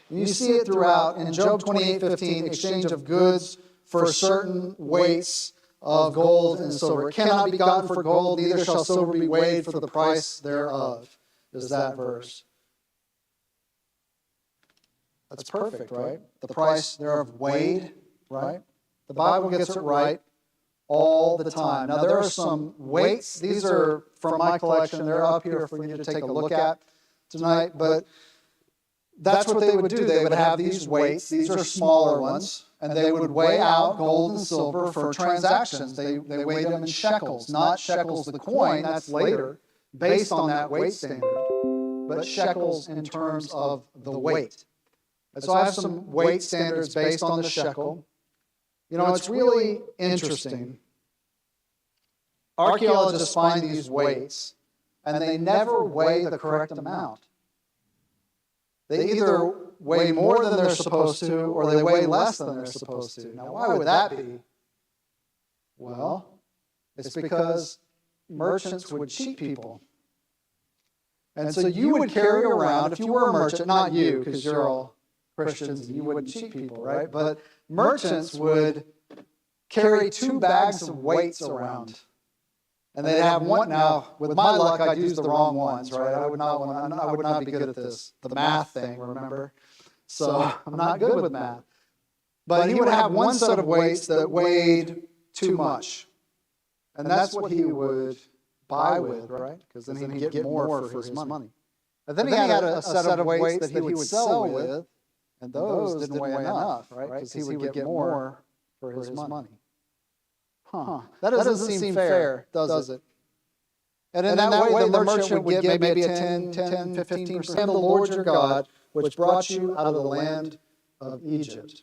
And you see it throughout in Job 28:15, exchange of goods for certain weights of gold and silver. It cannot be gotten for gold, neither shall silver be weighed for the price thereof, is that verse. That's perfect, right? The price thereof weighed, right? The Bible gets it right all the time. Now, there are some weights. These are from my collection. They're up here for you to take a look at tonight. But that's what they would do. They would have these weights. These are smaller ones. And they would weigh out gold and silver for transactions. They weighed them in shekels. Not shekels the coin. That's later, based on that weight standard. But shekels in terms of the weight. And so I have some weight standards based on the shekel. You know, it's really interesting. Archaeologists find these weights, and they never weigh the correct amount. They either weigh more than they're supposed to, or they weigh less than they're supposed to. Now, why would that be? Well, it's because merchants would cheat people. And so you would carry around, if you were a merchant, not you, because you're all Christians, you wouldn't cheat people, right? But merchants would carry 2 bags of weights around. And they'd have one. Now, with my luck, I'd use the wrong ones, right? I would not be good at this, the math thing, remember? So I'm not good with math. But he would have one set of weights that weighed too much. And that's what he would buy with, right? Because then he'd get more for his money. And then he had a set of weights that he would sell with, and those didn't weigh enough, right? Because he would get more for his money. That doesn't seem fair, does it? And in that way, the merchant would get maybe a 10-15% of the Lord your God, which brought you out of the land of Egypt.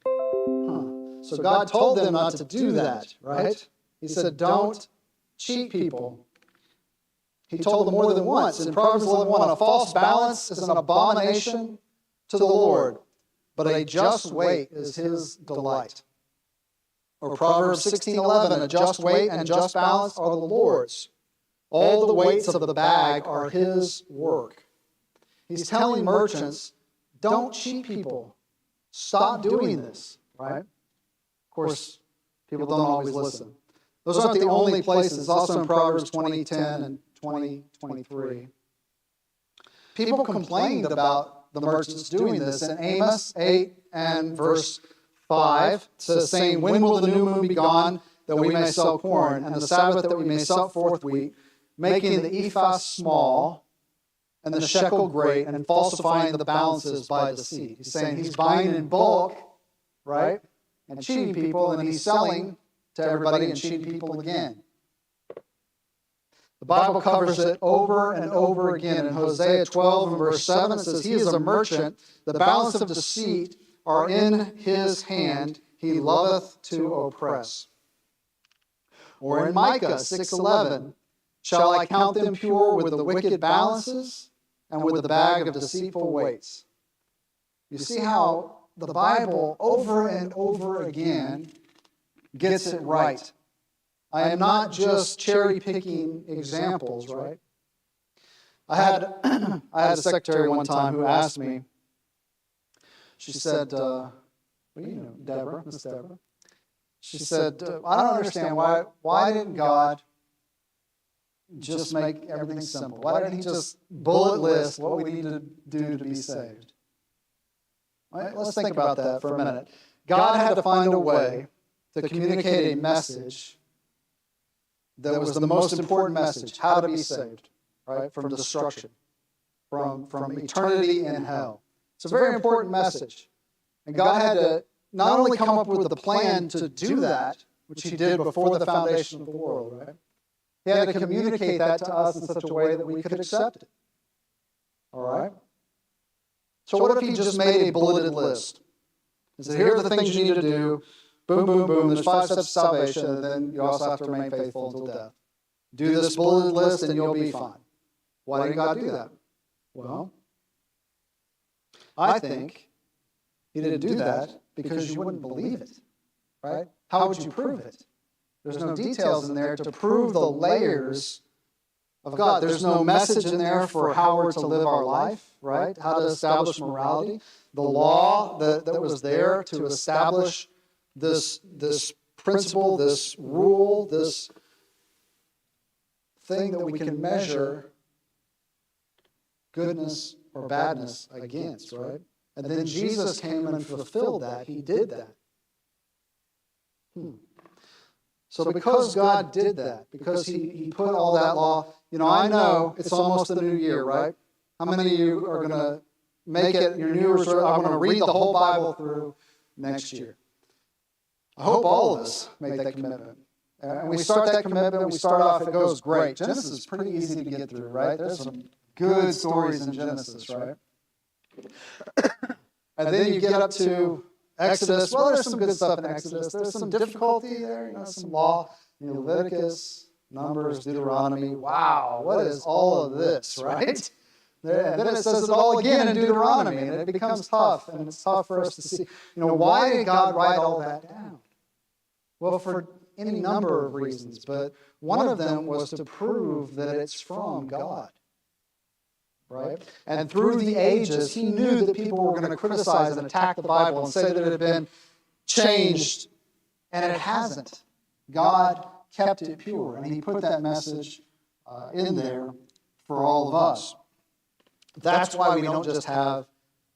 So God told them not to do that, right? He said, don't cheat people. He told them more than once. In Proverbs 11:1, a false balance is an abomination to the Lord, but a just weight is his delight. Or Proverbs 16:11, a just weight and just balance are the Lord's. All the weights of the bag are his work. He's telling merchants, don't cheat people. Stop doing this, right? Of course, people don't always listen. Those aren't the only places. Also in Proverbs 20:10 and 20:23. People complained about the merchants doing this. In Amos 8 and verse 5, it says, saying, when will the new moon be gone, that we may sell corn, and the Sabbath that we may set forth wheat, making the ephah small and the shekel great, and falsifying the balances by deceit. He's saying he's buying in bulk, right, and cheating people, and he's selling to everybody and cheating people again. The Bible covers it over and over again. In Hosea 12 and verse 7, it says, he is a merchant, the balance of deceit are in his hand, he loveth to oppress. Or in Micah 6:11, shall I count them pure with the wicked balances and with the bag of deceitful weights? You see how the Bible over and over again gets it right. I am not just cherry picking examples, right? I had a secretary one time who asked me, she said, well, you know, Deborah, Miss Deborah. She said, I don't understand why didn't God just make everything simple? Why didn't he just bullet list what we need to do to be saved? All right, let's think about that for a minute. God had to find a way to communicate a message that was the most important message, how to be saved, right, from destruction, from eternity in hell. It's a very important message. And God had to not only come up with the plan to do that, which he did before the foundation of the world, right? He had to communicate that to us in such a way that we could accept it. All right? So what if he just made a bulleted list? He said, here are the things you need to do. Boom, boom, boom. There's 5 steps of salvation, and then you also have to remain faithful until death. Do this bulleted list, and you'll be fine. Why didn't God do that? Well, I think he didn't do that because you wouldn't believe it, right? How would you prove it? There's no details in there to prove the layers of God. There's no message in there for how we're to live our life, right? How to establish morality. The law that was there to establish this principle, this rule, this thing that we can measure goodness or badness against, right? And then Jesus came and fulfilled that. He did that. So because God did that, because he put all that law, you know, I know it's almost the new year, right? How many of you are going to make it your New Year's? I'm going to read the whole Bible through next year. I hope all of us make that commitment. And we start that commitment, we start off, it goes great. Genesis is pretty easy to get through, right? There's some good stories in Genesis, right? And then you get up to Exodus. Well, there's some good stuff in Exodus. There's some difficulty there, you know, some law. You know, Leviticus, Numbers, Deuteronomy. Wow, what is all of this, right? And then it says it all again in Deuteronomy, and it becomes tough, and it's tough for us to see. You know, why did God write all that down? Well, for any number of reasons, but one of them was to prove that it's from God. Right? And through the ages, he knew that people were going to criticize and attack the Bible and say that it had been changed, and it hasn't. God kept it pure, and he put that message in there for all of us. That's why we don't just have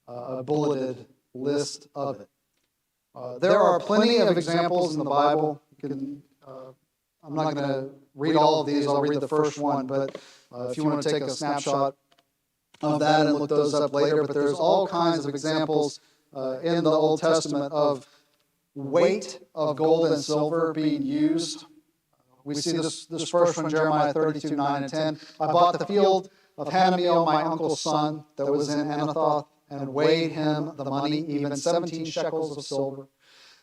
a bulleted list of it. There are plenty of examples in the Bible. I'm not going to read all of these. I'll read the first one, but if you want to take a snapshot of that and look those up later, but there's all kinds of examples in the Old Testament of weight of gold and silver being used. We see this first one, Jeremiah 32, 9 and 10. I bought the field of Hanamiel, my uncle's son, that was in Anathoth, and weighed him the money, even 17 shekels of silver.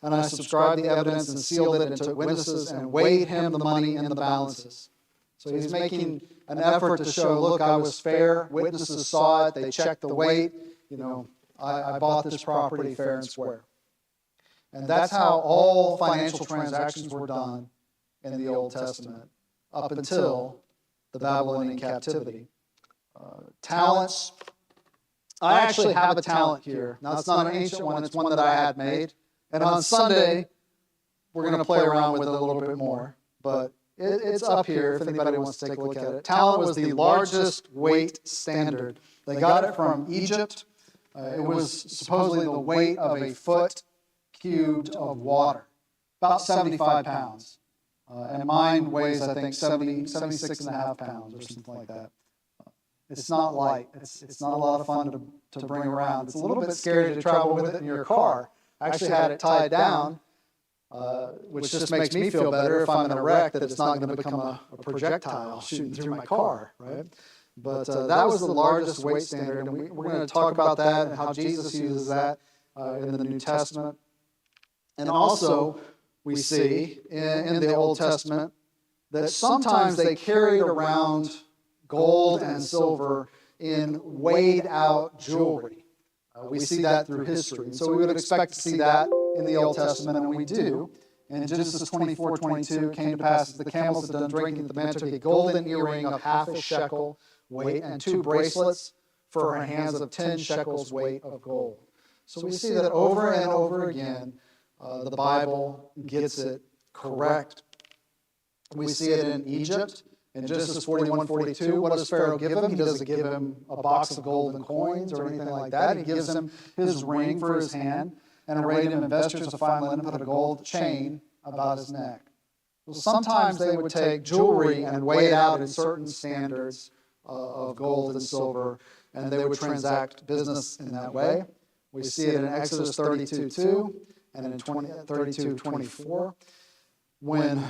And I subscribed the evidence and sealed it and took witnesses and weighed him the money in the balances. So he's making an effort to show, look, I was fair. Witnesses saw it. They checked the weight. You know, I bought this property fair and square. And that's how all financial transactions were done in the Old Testament up until the Babylonian captivity. Talents. I actually have a talent here. Now, it's not an ancient one. It's one that I had made. And on Sunday, we're going to play around with it a little bit more. But it's up here if anybody wants to take a look at it. Talent was the largest weight standard. They got it from Egypt. It was supposedly the weight of a foot cubed of water, about 75 pounds. And mine weighs, I think, 76 and a half pounds or something like that. It's not light. It's not a lot of fun to bring around. It's a little bit scary to travel with it in your car. I actually had it tied down, which just makes me feel better if I'm in a wreck that it's not going to become a projectile shooting through my car, right? But that was the largest weight standard, and we're going to talk about that and how Jesus uses that in the New Testament. And also, we see in the Old Testament that sometimes they carried around gold and silver in weighed out jewelry. We see that through history. And so we would expect to see that in the Old Testament, and we do. In Genesis 24:22, it came to pass, as the camels had done drinking, that the man took a golden earring of half a shekel weight and 2 bracelets for her hands of 10 shekels weight of gold. So we see that over and over again, the Bible gets it correct. We see it in Egypt. In Genesis 41:42, what does Pharaoh give him? He doesn't give him a box of golden coins or anything like that. He gives him his ring for his hand and arrayed him in vestures of fine linen, put a gold chain about his neck. Well, sometimes they would take jewelry and weigh it out in certain standards of gold and silver, and they would transact business in that way. We see it in Exodus 32:2 and in 32:24 when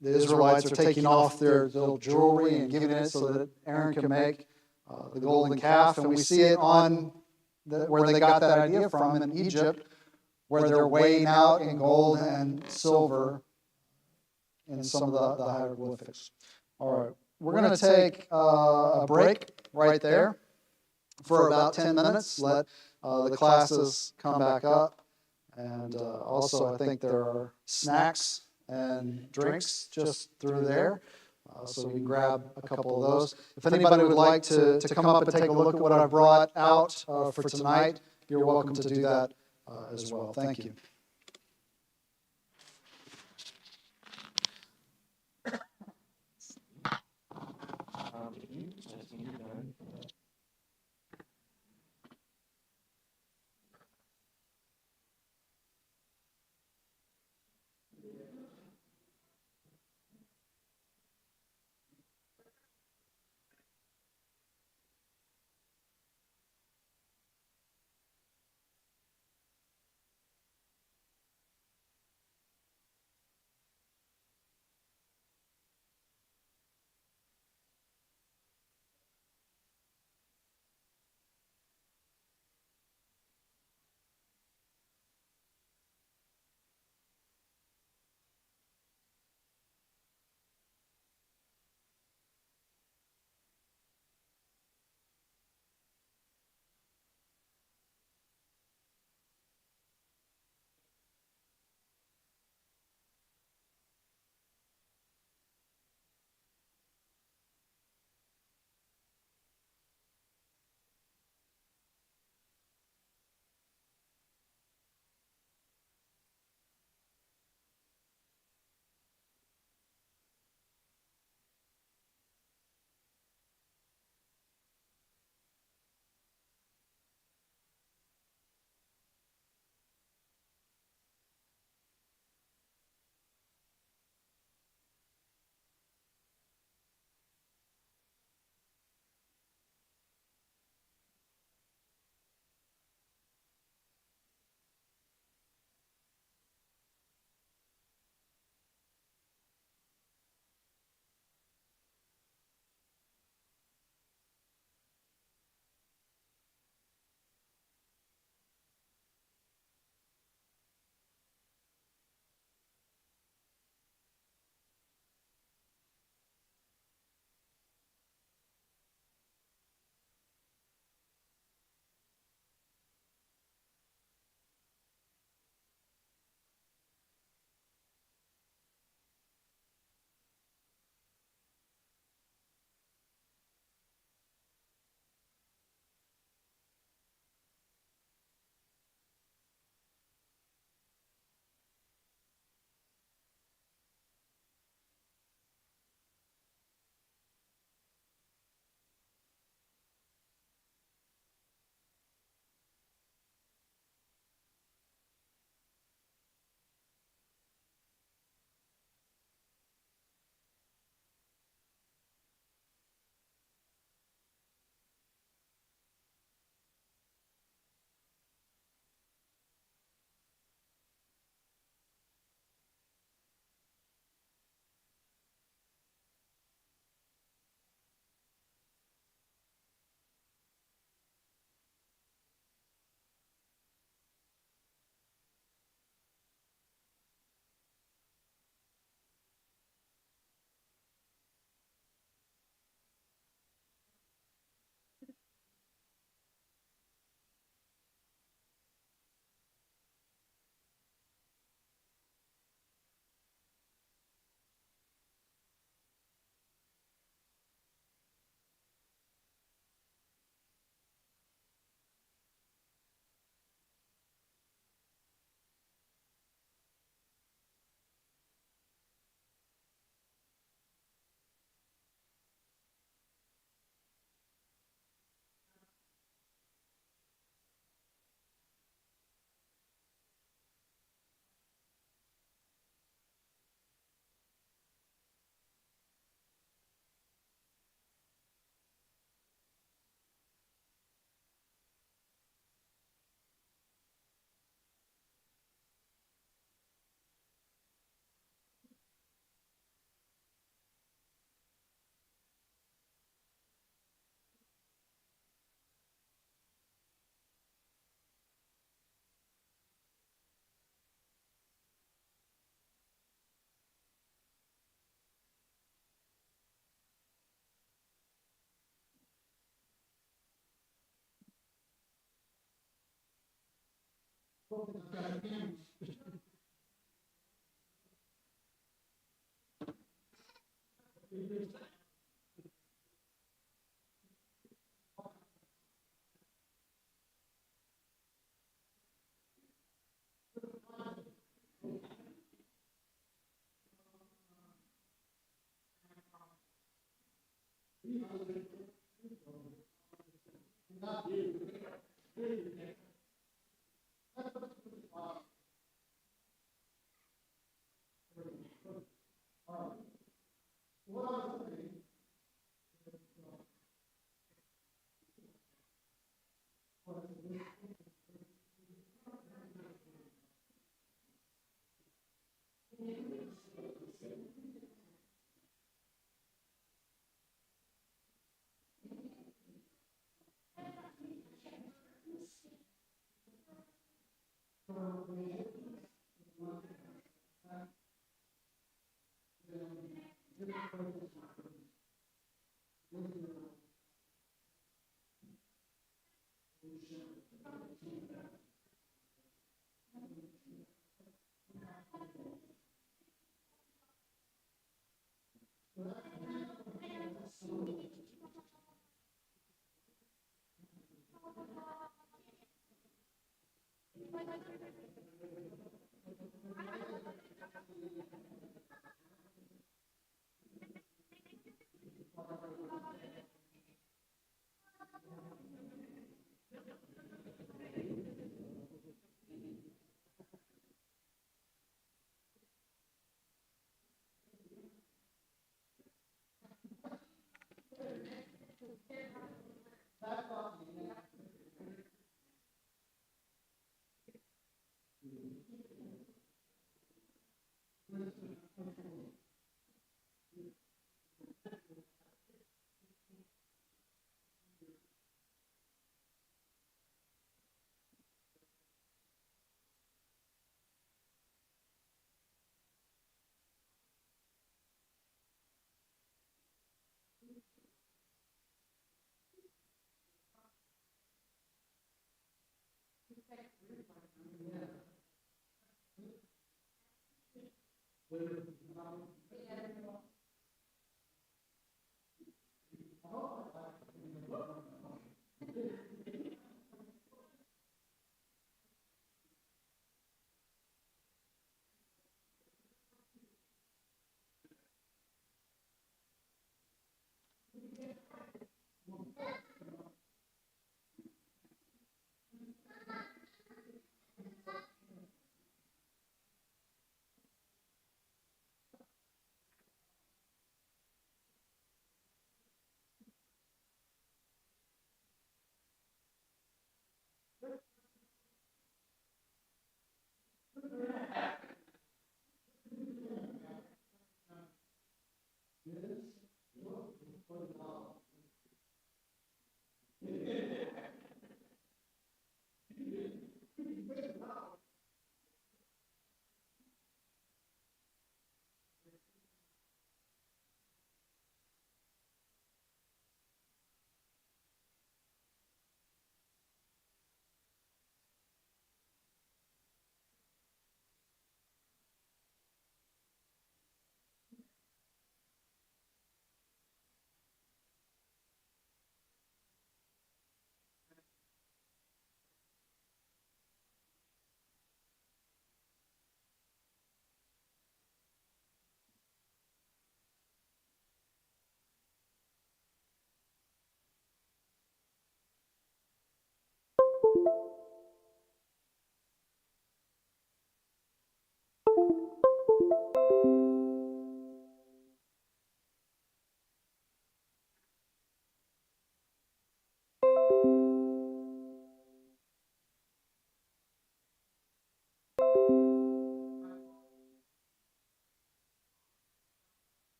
the Israelites are taking off their little jewelry and giving it so that Aaron can make the golden calf. And we see it on where they got that idea from in Egypt, where they're weighing out in gold and silver in some of the hieroglyphics. All right, we're going to take a break right there for about 10 minutes. Let the classes come back up. And also, I think there are snacks and drinks just through there, so we can grab a couple of those. If anybody would like to come up and take a look at what I brought out for tonight, you're welcome to do that as well. Thank you.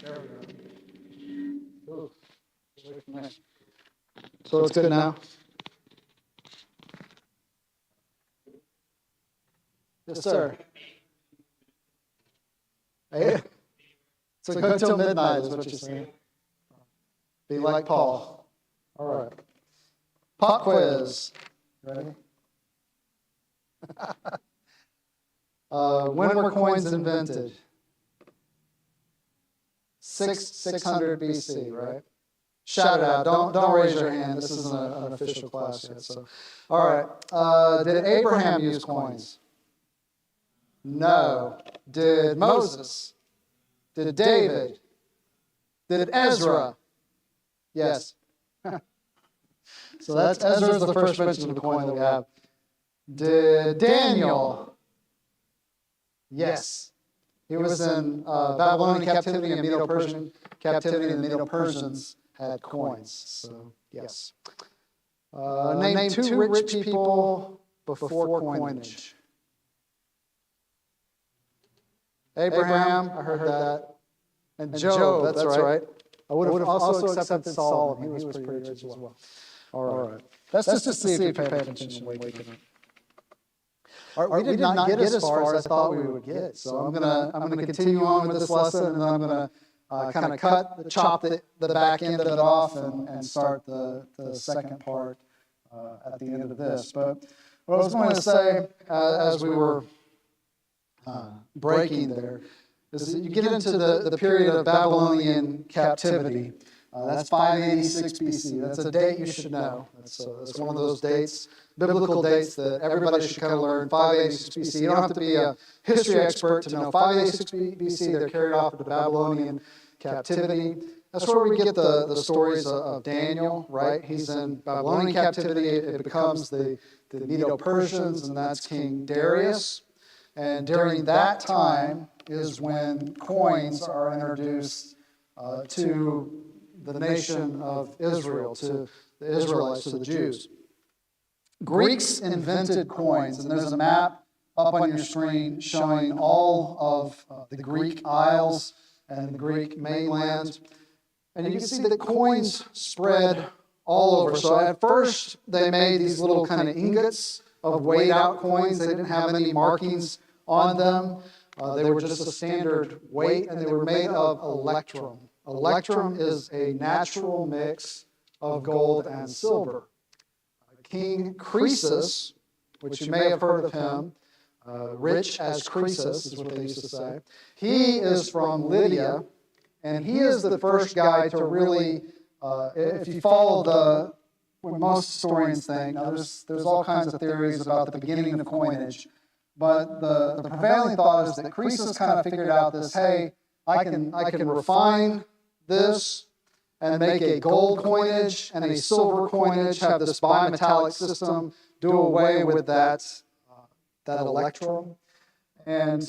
There we go. Ooh, away from there. So it's good now? Yes, sir. Hey, so go till midnight is what you're saying. Be like Paul. All right. Pop quiz. Ready? When were coins invented? 600 BC, right? Shout it out. Don't raise your hand. This isn't an official class yet. So, all right. Did Abraham use coins? No. Did Moses? Did David? Did Ezra? Yes. So that's Ezra's the first mention of the coin that we have. Did Daniel? Yes. He was in Babylonian captivity and Medo-Persian captivity, and the Medo-Persians had coins. So, yes. Name two rich people before coinage. Abraham, I heard that. And Job, that's right. I would have also accepted Solomon. He was pretty rich as well. All right. That's just to see if you're paying attention and waking up. All right, we did not get as far as I thought we would get. So I'm gonna continue on with this lesson, and then I'm gonna kind of chop the back end of it off and start the second part at the end of this. But what I was going to say as we were breaking there is that you get into the period of Babylonian captivity. That's 586 BC. That's a date you should know. That's one of those dates, biblical dates that everybody should kind of learn. 586 BC. You don't have to be a history expert to know 586 BC. They're carried off into Babylonian captivity. That's where we get the stories of Daniel, right? He's in Babylonian captivity. It becomes the Medo-Persians, and that's King Darius. And during that time is when coins are introduced to the nation of Israel, to the Israelites, to the Jews. Greeks invented coins, and there's a map up on your screen showing all of the Greek isles and the Greek mainland. And you can see that coins spread all over. So at first, they made these little kind of ingots of weighed-out coins. They didn't have any markings on them. They were just a standard weight, and they were made of electrum. Electrum is a natural mix of gold and silver. King Croesus, which you may have heard of him, rich as Croesus is what they used to say. He is from Lydia, and he is the first guy to really, if you follow what most historians think, now there's all kinds of theories about the beginning of coinage, but the prevailing thought is that Croesus kind of figured out this, hey, I can refine this and make a gold coinage and a silver coinage, have this bimetallic system, do away with that electrum, and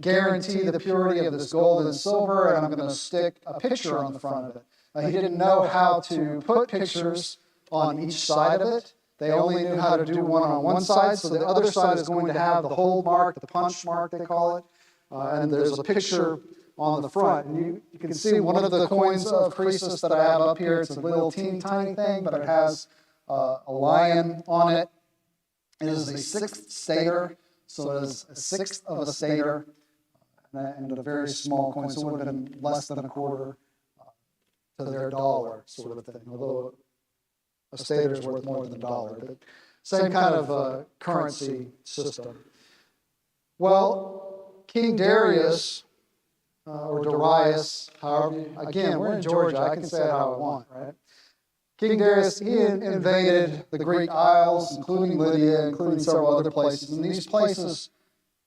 guarantee the purity of this gold and silver, and I'm going to stick a picture on the front of it. He didn't know how to put pictures on each side of it. They only knew how to do one on one side, so the other side is going to have the hole mark, the punch mark they call it, and there's a picture on the front. And you can see one of the coins of Croesus that I have up here. It's a little teeny tiny thing, but it has a lion on it. It is a sixth stater, so it is a sixth of a stater, and a very small coin, so it would have been less than a quarter to their dollar sort of thing, although a stater is worth more than a dollar, but same kind of currency system. Well, King Darius, or Darius, however, again, we're in Georgia, I can say it how I want, right? King Darius, he invaded the Greek Isles, including Lydia, including several other places. In these places,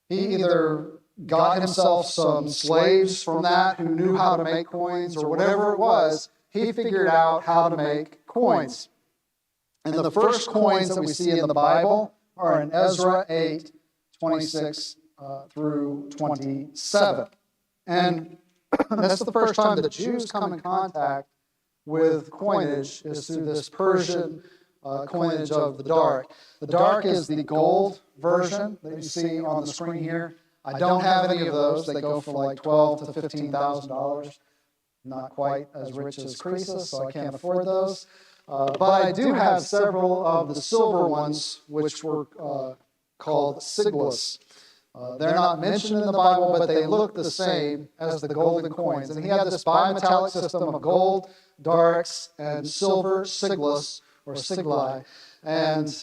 he either got himself some slaves from that who knew how to make coins, or whatever it was, he figured out how to make coins. And the first coins that we see in the Bible are in Ezra 8, 26 through 27. And that's the first time that Jews come in contact with coinage is through this Persian coinage of the dark. The dark is the gold version that you see on the screen here. I don't have any of those. They go for like $12,000 to $15,000. Not quite as rich as Croesus, so I can't afford those. But I do have several of the silver ones, which were called sigillus. They're not mentioned in the Bible, but they look the same as the golden coins. And he had this bimetallic system of gold, darks, and silver sigillus, or sigilli. And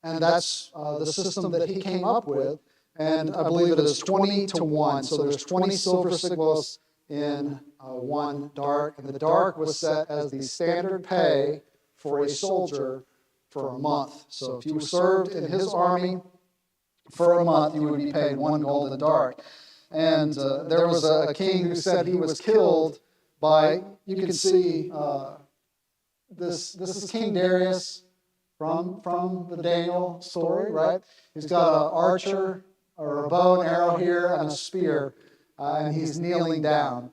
that's the system that he came up with. And I believe it is 20 to 1. So there's 20 silver sigillus in one dark. And the dark was set as the standard pay for a soldier for a month. So if you served in his army for a month, you would be paid 1 golden dark. And there was a king who said he was killed by, you can see, this is King Darius from the Daniel story, right? He's got an archer, or a bow and arrow here, and a spear, and he's kneeling down.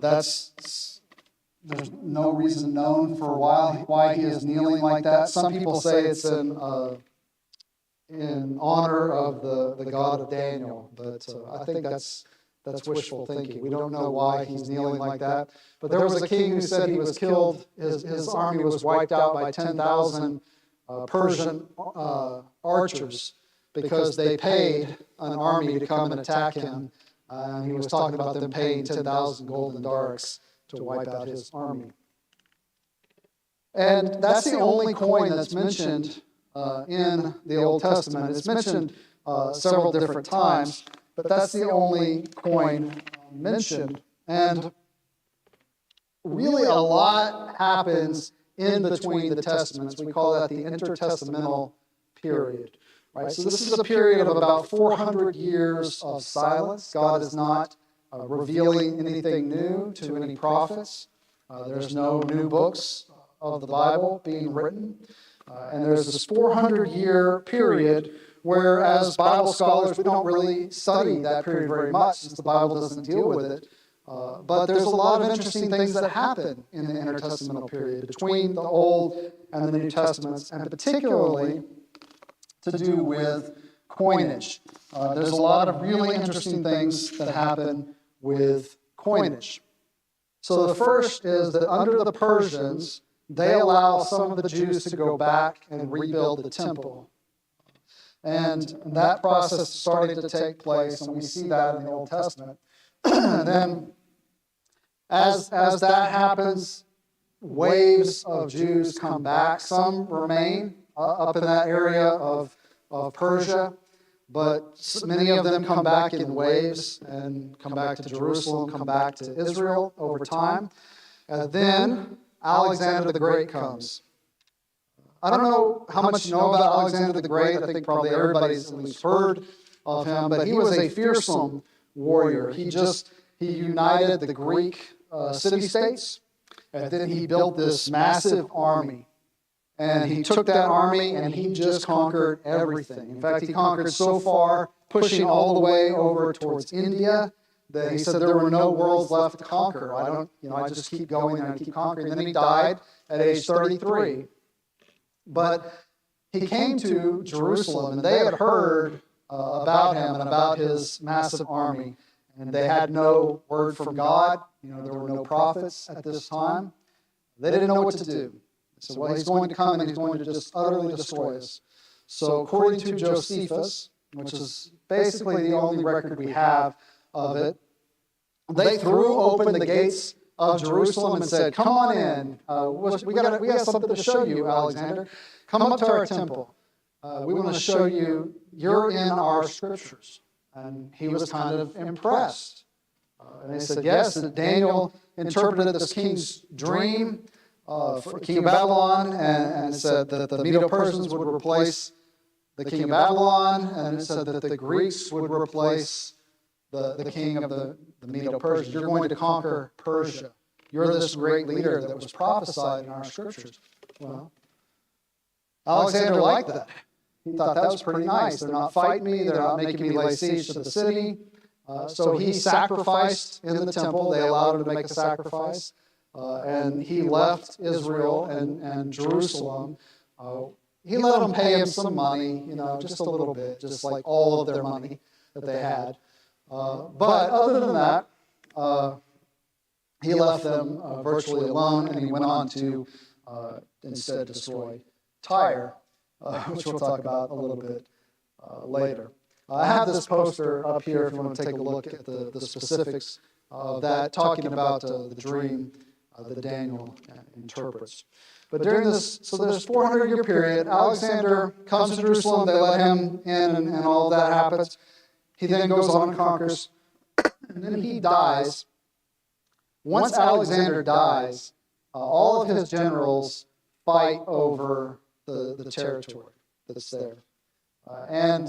There's no reason known for why he is kneeling like that. Some people say it's in honor of the God of Daniel, but I think that's wishful thinking. We don't know why he's kneeling like that. But there was a king who said he was killed. His army was wiped out by 10,000 Persian archers because they paid an army to come and attack him. And he was talking about them paying 10,000 golden darks to wipe out his army. And that's the only coin that's mentioned in the Old Testament. It's mentioned several different times, but that's the only coin mentioned. And really a lot happens in between the testaments. We call that the intertestamental period. Right? So this is a period of about 400 years of silence. God is not revealing anything new to any prophets. There's no new books of the Bible being written. And there's this 400-year period where, as Bible scholars, we don't really study that period very much since the Bible doesn't deal with it. But there's a lot of interesting things that happen in the intertestamental period between the Old and the New Testaments, and particularly to do with coinage. There's a lot of really interesting things that happen with coinage. So the first is that under the Persians, they allow some of the Jews to go back and rebuild the temple. And that process started to take place, and we see that in the Old Testament. And then as that happens, waves of Jews come back. Some remain up in that area of Persia, but many of them come back in waves and come back to Jerusalem, come back to Israel over time. And then Alexander the Great comes. I don't know how much you know about Alexander the Great. I think probably everybody's at least heard of him, but he was a fearsome warrior. He united the Greek city-states, and then he built this massive army. And he took that army and he just conquered everything. In fact, he conquered so far, pushing all the way over towards India, that he said there were no worlds left to conquer. I just keep going and I keep conquering. And then he died at age 33. But he came to Jerusalem, and they had heard about him and about his massive army. And they had no word from God. There were no prophets at this time. They didn't know what to do. So, well, he's going to come and he's going to just utterly destroy us. So according to Josephus, which is basically the only record we have of it, they threw open the gates of Jerusalem and said, "Come on in. We have something to show you, Alexander. Come up to our temple. We want to show you you're in our scriptures." And he was kind of impressed. And they said, yes, and Daniel interpreted this king's dream for King of Babylon, and it said that the Medo-Persians would replace the king of Babylon, and it said that the Greeks would replace the king of the Medo-Persians. You're going to conquer Persia. You're this great leader that was prophesied in our scriptures. Well, Alexander liked that. He thought that was pretty nice. They're not fighting me. They're not making me lay siege to the city. So he sacrificed in the temple. They allowed him to make a sacrifice. And he left Israel and Jerusalem. He let them pay him some money, just a little bit, just like all of their money that they had. But other than that, he left them virtually alone, and he went on to instead destroy Tyre, which we'll talk about a little bit later. I have this poster up here if you want to take a look at the specifics of that, talking about the dream that Daniel interprets. But during this 400-year period, Alexander comes to Jerusalem, they let him in, and all of that happens. He then goes on and conquers, and then he dies. Once Alexander dies, all of his generals fight over the territory that's there. And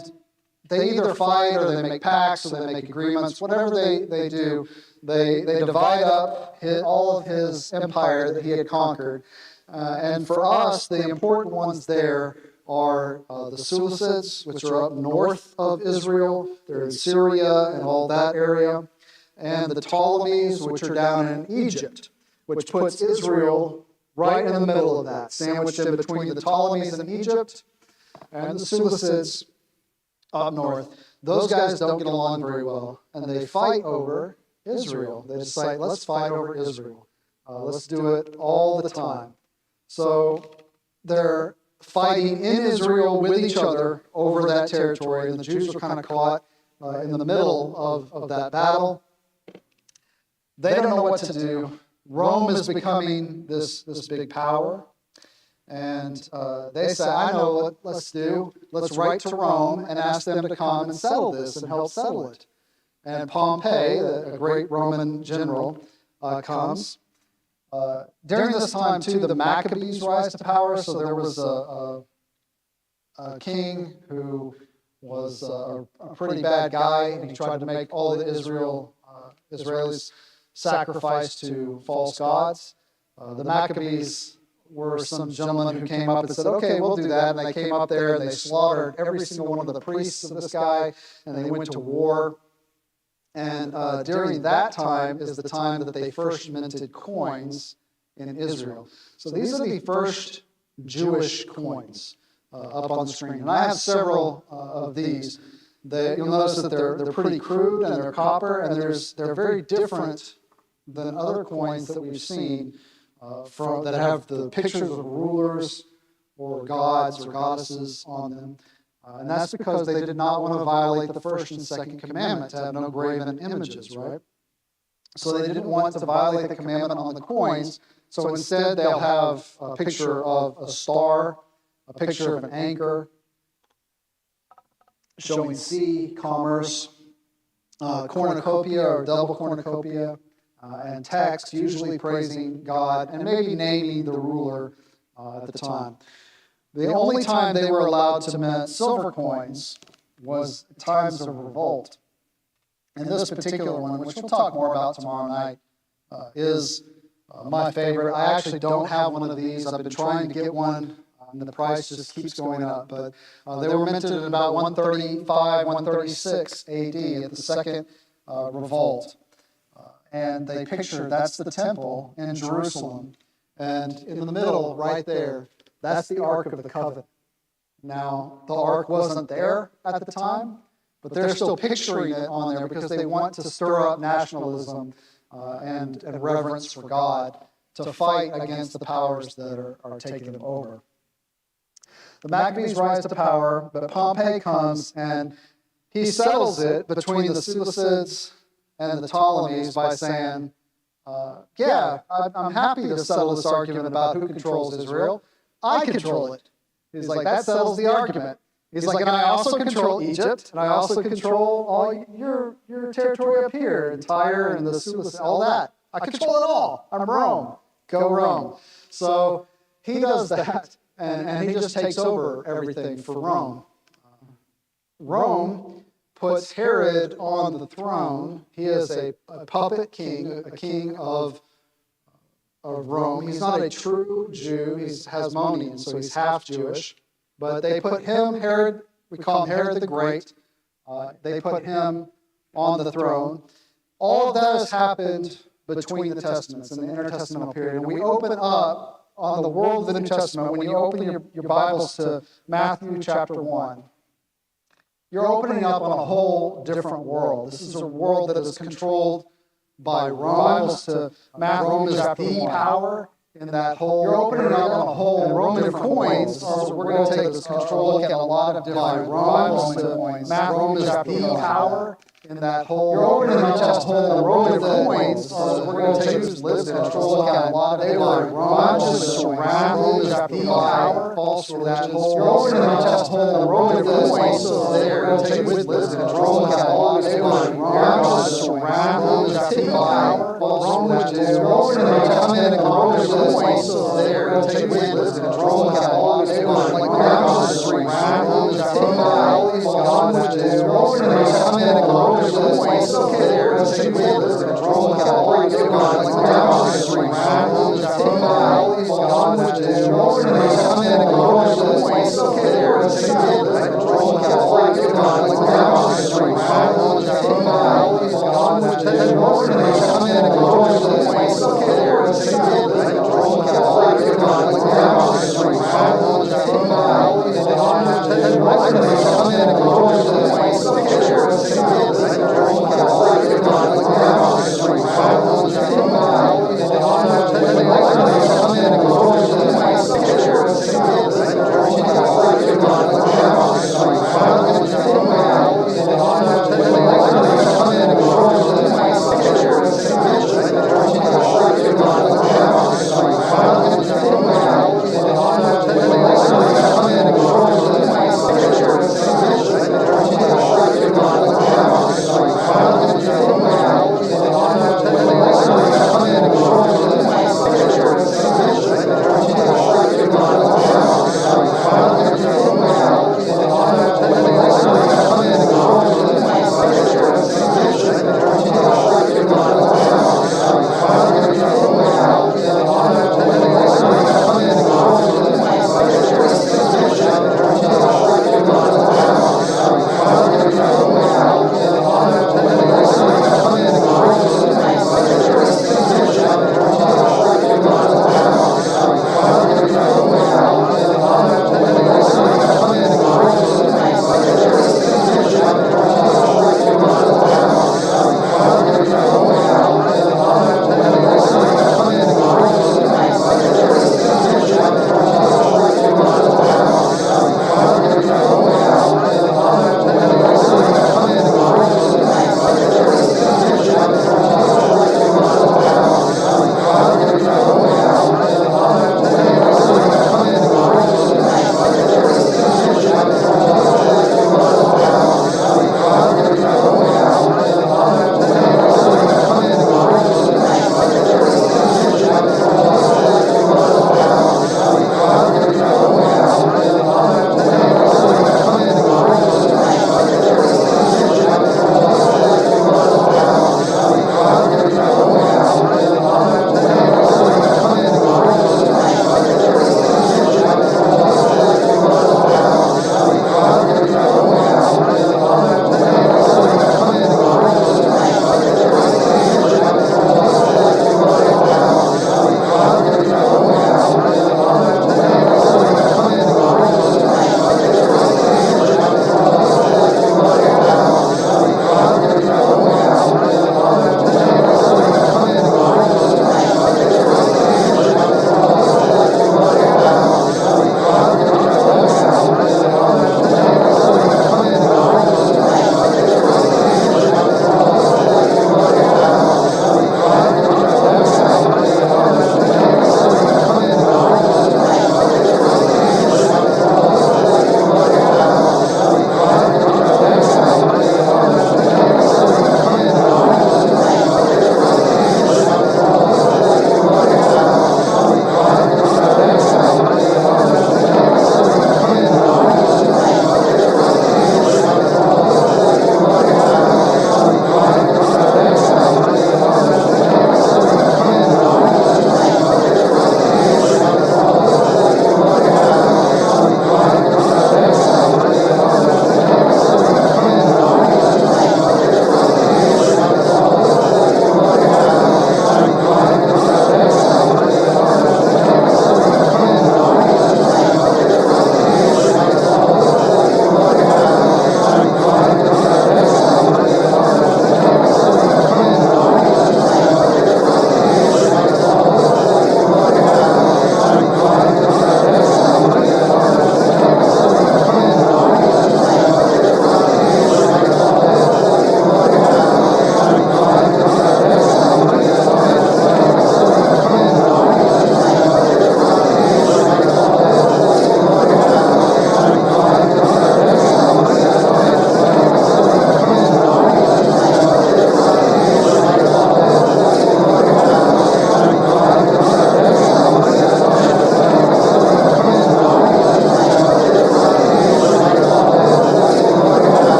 they either fight or they make pacts or they make agreements. Whatever they do, they divide up all of his empire that he had conquered. And for us, the important ones there are the Seleucids, which are up north of Israel. They're in Syria and all that area. And the Ptolemies, which are down in Egypt, which puts Israel right in the middle of that, sandwiched in between the Ptolemies in Egypt and the Seleucids up north. Those guys don't get along very well, and they fight over Israel. They decide, let's fight over Israel. Let's do it all the time. So they're fighting in Israel with each other over that territory, and the Jews are kind of caught in the middle of that battle. They don't know what to do. Rome is becoming this big power. And they say, I know what let's do. Let's write to Rome and ask them to come and settle this and help settle it. And Pompey, a great Roman general, comes. During this time, too, the Maccabees rise to power. So there was a king who was a pretty bad guy, and he tried to make all the Israelis sacrifice to false gods. The Maccabees were some gentlemen who came up and said, okay, we'll do that. And they came up there and they slaughtered every single one of the priests of this guy, and they went to war. And during that time is the time that they first minted coins in Israel. So these are the first Jewish coins up on the screen. And I have several of these. You'll notice that they're pretty crude and they're copper, and they're very different than other coins that we've seen that have the pictures of rulers or gods or goddesses on them. And that's because they did not want to violate the first and second commandment, to have no graven images, right? So they didn't want to violate the commandment on the coins. So instead, they'll have a picture of a star, a picture of an anchor, showing sea, commerce, cornucopia or double cornucopia, and text, usually praising God and maybe naming the ruler at the time. The only time they were allowed to mint silver coins was times of revolt. And this particular one, which we'll talk more about tomorrow night, is my favorite. I actually don't have one of these. I've been trying to get one, and the price just keeps going up. But they were minted in about 135, 136 AD at the second revolt. And they picture that's the temple in Jerusalem. And in the middle, right there, that's the Ark of the Covenant. Now, the Ark wasn't there at the time, but they're still picturing it on there because they want to stir up nationalism and reverence for God to fight against the powers that are taking them over. The Maccabees rise to power, but Pompey comes and he settles it between the Seleucids and the Ptolemies by saying, I'm happy to settle this argument about who controls Israel. I control it. He's like, that settles the argument. He's like, and I also control Egypt, and I also control all your territory up here, and Tyre and the Seleucids, all that. I control it all. I'm Rome. Go Rome. So he does that, and he just takes over everything for Rome. Rome puts Herod on the throne. He is a puppet king, a king of Rome. He's not a true Jew. He's Hasmonean, so he's half Jewish. But they put him, Herod, we call him Herod the Great. They put him on the throne. All of that has happened between the Testaments in the intertestamental period. And we open up on the world of the New Testament, when you open your Bibles to Matthew chapter 1, you're opening up on a whole different world. This is a world that is controlled by Rome. Rome is the power in that whole. You're opening up on a whole Roman coins. So we're going to take this control, look at a lot of different Roman coins. Rome is the power in that whole. You're opening up on a whole Roman coins. So we're going to take this control, look at a lot of different Rome is the power. False religions. You're opening up on a whole Roman coins. So they're going to take this control, look at a lot of different Rome is the power. False religions. You're opening up on a Roman coins. So they're going to take this control, look at a lot of different Rome is the power. False religions. You're opening up on a Roman coins. Okay, they're going to take this control, look at a lot of different Rome is the power. False religions. You're opening up on a Roman coins. Okay, they're going to take this control, look at a lot of different Rome is the power. False religions. You're opening up on a Roman coins. Okay, they're going to take this control, look at a lot of different Rome is the power.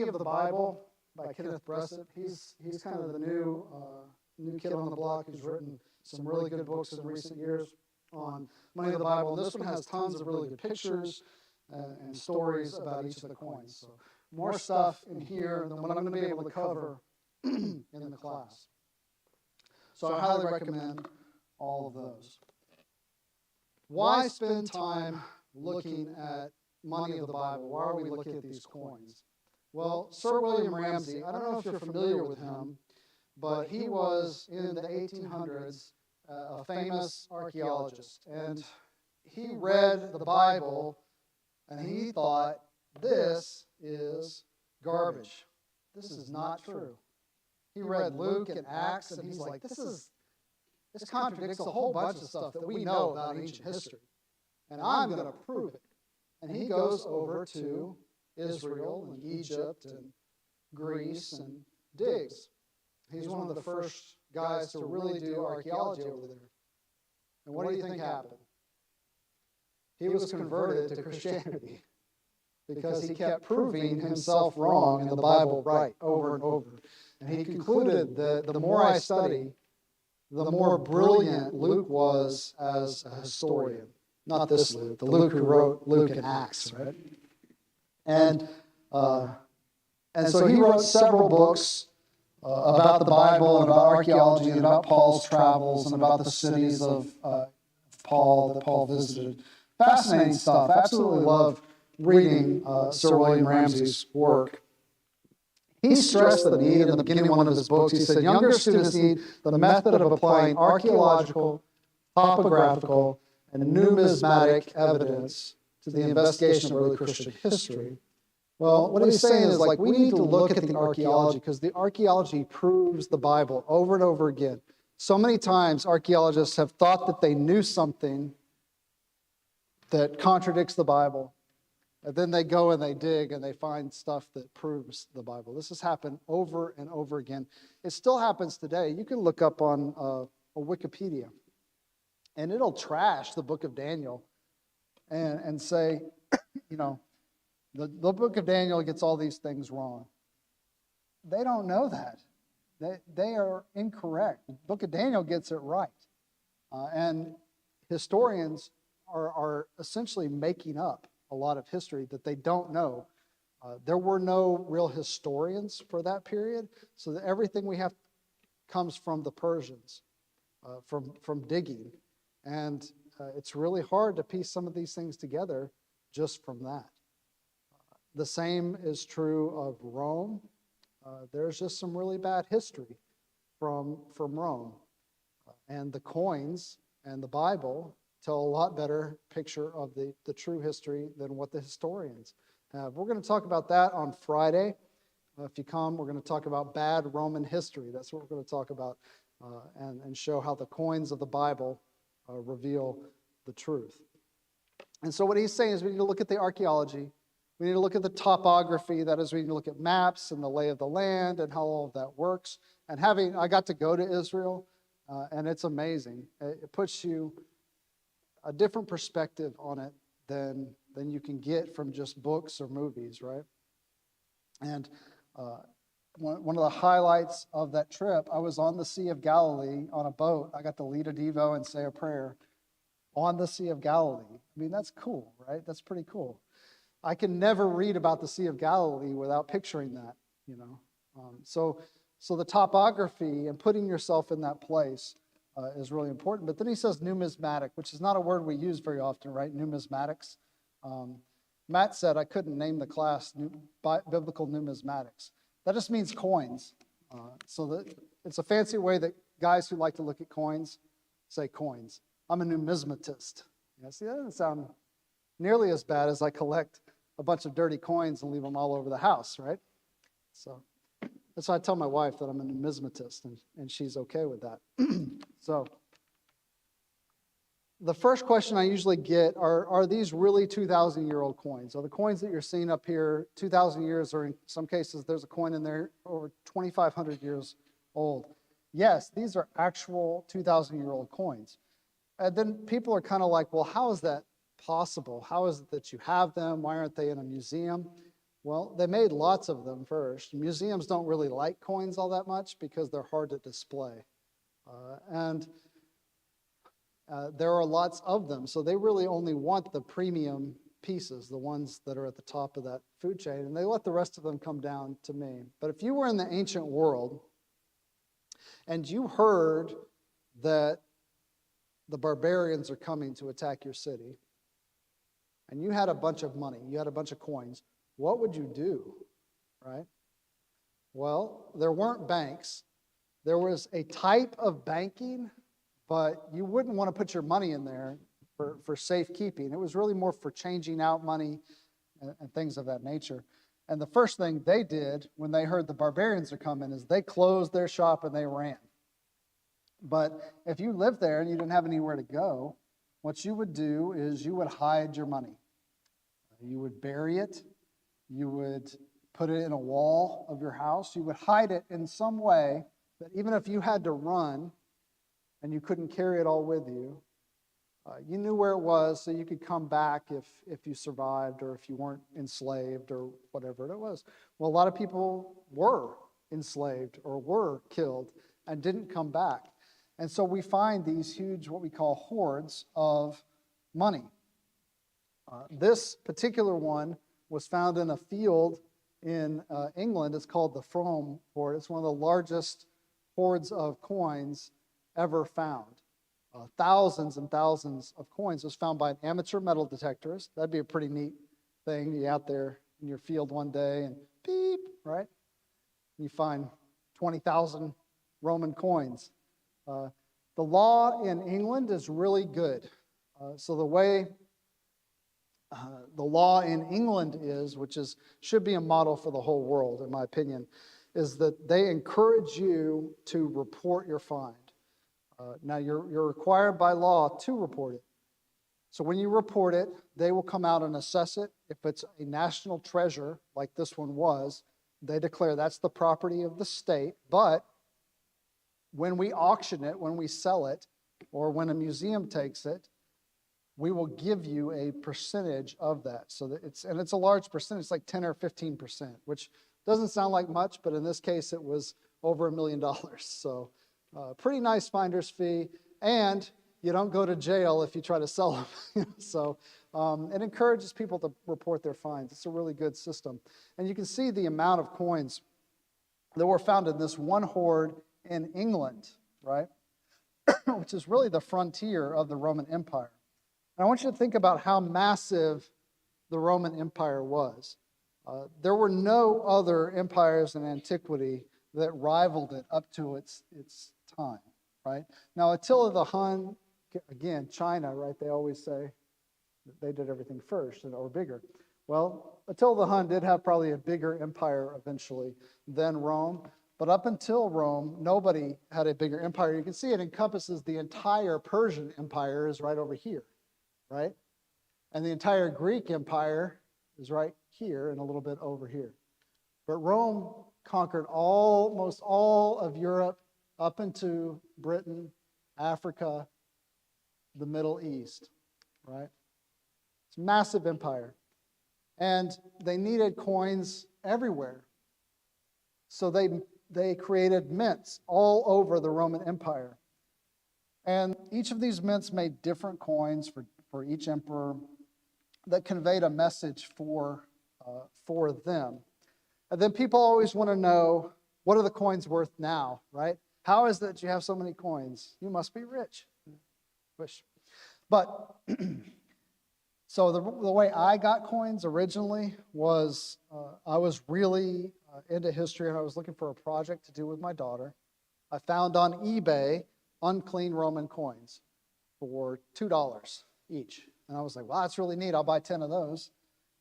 Money of the Bible by Kenneth Bressett. He's kind of the new kid on the block who's written some really good books in recent years on money of the Bible. And this one has tons of really good pictures and stories about each of the coins. So more stuff in here than what I'm going to be able to cover in the class. So I highly recommend all of those. Why spend time looking at money of the Bible? Why are we looking at these coins? Well, Sir William Ramsay, I don't know if you're familiar with him, but he was in the 1800s a famous archaeologist. And he read the Bible and he thought, this is garbage. This is not true. He read Luke and Acts and he's like, this contradicts a whole bunch of stuff that we know about ancient history. And I'm going to prove it. And he goes over to Israel and Egypt and Greece and digs. He's one of the first guys to really do archaeology over there. And what do you think happened? He was converted to Christianity because he kept proving himself wrong and the Bible right over and over. And he concluded that the more I study, the more brilliant Luke was as a historian. Not this Luke, the Luke who wrote Luke and Acts, right? And so he wrote several books about the Bible and about archaeology and about Paul's travels and about the cities of Paul that Paul visited. Fascinating stuff. Absolutely love reading Sir William Ramsay's work. He stressed the need in the beginning of one of his books. He said, younger students need the method of applying archaeological, topographical, and numismatic evidence to the investigation of early Christian history. Well, what he's saying is, like, we need to look at the archaeology because the archaeology proves the Bible over and over again. So many times archaeologists have thought that they knew something that contradicts the Bible. And then they go and they dig and they find stuff that proves the Bible. This has happened over and over again. It still happens today. You can look up on a Wikipedia and it'll trash the book of Daniel and say, you know, the book of Daniel gets all these things wrong. They don't know that. They are incorrect. The book of Daniel gets it right. And historians are essentially making up a lot of history that they don't know. There were no real historians for that period, so that everything we have comes from the Persians, from digging. And it's really hard to piece some of these things together just from that. The same is true of Rome. There's just some really bad history from Rome. And the coins and the Bible tell a lot better picture of the true history than what the historians have. We're going to talk about that on Friday. If you come, we're going to talk about bad Roman history. That's what we're going to talk about and show how the coins of the Bible reveal the truth. And so what he's saying is we need to look at the archaeology. We need to look at the topography. That is, we need to look at maps and the lay of the land and how all of that works. And I got to go to Israel, and it's amazing. It puts you a different perspective on it than you can get from just books or movies, right? And one of the highlights of that trip, I was on the Sea of Galilee on a boat. I got to lead a Devo and say a prayer on the Sea of Galilee. I mean, that's cool, right? That's pretty cool. I can never read about the Sea of Galilee without picturing that, you know. So the topography and putting yourself in that place is really important. But then he says numismatic, which is not a word we use very often, right? Numismatics. Matt said I couldn't name the class biblical numismatics. That just means coins. So that it's a fancy way that guys who like to look at coins say coins. I'm a numismatist. You know, see, that doesn't sound nearly as bad as I collect a bunch of dirty coins and leave them all over the house, right? So that's why I tell my wife that I'm a numismatist, and she's okay with that. So the first question I usually get are these really 2,000-year-old coins? Are the coins that you're seeing up here 2,000 years, or in some cases there's a coin in there over 2,500 years old? Yes, these are actual 2,000-year-old coins. And then people are kind of like, well, how is that possible? How is it that you have them? Why aren't they in a museum? Well, they made lots of them first. Museums don't really like coins all that much because they're hard to display. And there are lots of them, so they really only want the premium pieces, the ones that are at the top of that food chain, and they let the rest of them come down to me. But if you were in the ancient world and you heard that the barbarians are coming to attack your city, and you had a bunch of money, you had a bunch of coins, what would you do, right? Well, there weren't banks. There was a type of banking, but you wouldn't want to put your money in there for safekeeping. It was really more for changing out money and things of that nature. And the first thing they did when they heard the barbarians are coming is they closed their shop and they ran. But if you lived there and you didn't have anywhere to go, what you would do is you would hide your money. You would bury it. You would put it in a wall of your house. You would hide it in some way that even if you had to run and you couldn't carry it all with you, you knew where it was so you could come back if you survived or if you weren't enslaved or whatever it was. Well, a lot of people were enslaved or were killed and didn't come back. And so we find these huge, what we call hoards of money. This particular one was found in a field in England. It's called the Frome hoard. It's one of the largest hoards of coins ever found. Thousands and thousands of coins. It was found by an amateur metal detectorist. That'd be a pretty neat thing. You're out there in your field one day and beep, right? You find 20,000 Roman coins. The law in England is really good. So the way the law in England is, which should be a model for the whole world, in my opinion, is that they encourage you to report your find. Now, you're required by law to report it. So when you report it, they will come out and assess it. If it's a national treasure, like this one was, they declare that's the property of the state. But when we auction it, when we sell it, or when a museum takes it, we will give you a percentage of that. So that it's a large percentage, it's like 10 or 15%, which doesn't sound like much, but in this case, it was over $1 million. So pretty nice finder's fee, and you don't go to jail if you try to sell them. So it encourages people to report their finds. It's a really good system. And you can see the amount of coins that were found in this one hoard in England, right? Which is really the frontier of the Roman Empire. And I want you to think about how massive the Roman Empire was. There were no other empires in antiquity that rivaled it up to its time, right? Now, Attila the Hun, again, China, right? They always say that they did everything first or bigger. Well, Attila the Hun did have probably a bigger empire eventually than Rome. But up until Rome, nobody had a bigger empire. You can see it encompasses the entire Persian Empire is right over here, right? And the entire Greek Empire is right here and a little bit over here. But Rome conquered almost all of Europe up into Britain, Africa, the Middle East, right? It's a massive empire. And they needed coins everywhere. So they created mints all over the Roman Empire. And each of these mints made different coins for each emperor that conveyed a message for them. And then people always want to know, what are the coins worth now, right? How is it that you have so many coins? You must be rich. Wish. But, so the way I got coins originally was I was really into history, and I was looking for a project to do with my daughter. I found on eBay unclean Roman coins for $2 each. And I was like, wow, that's really neat. I'll buy 10 of those.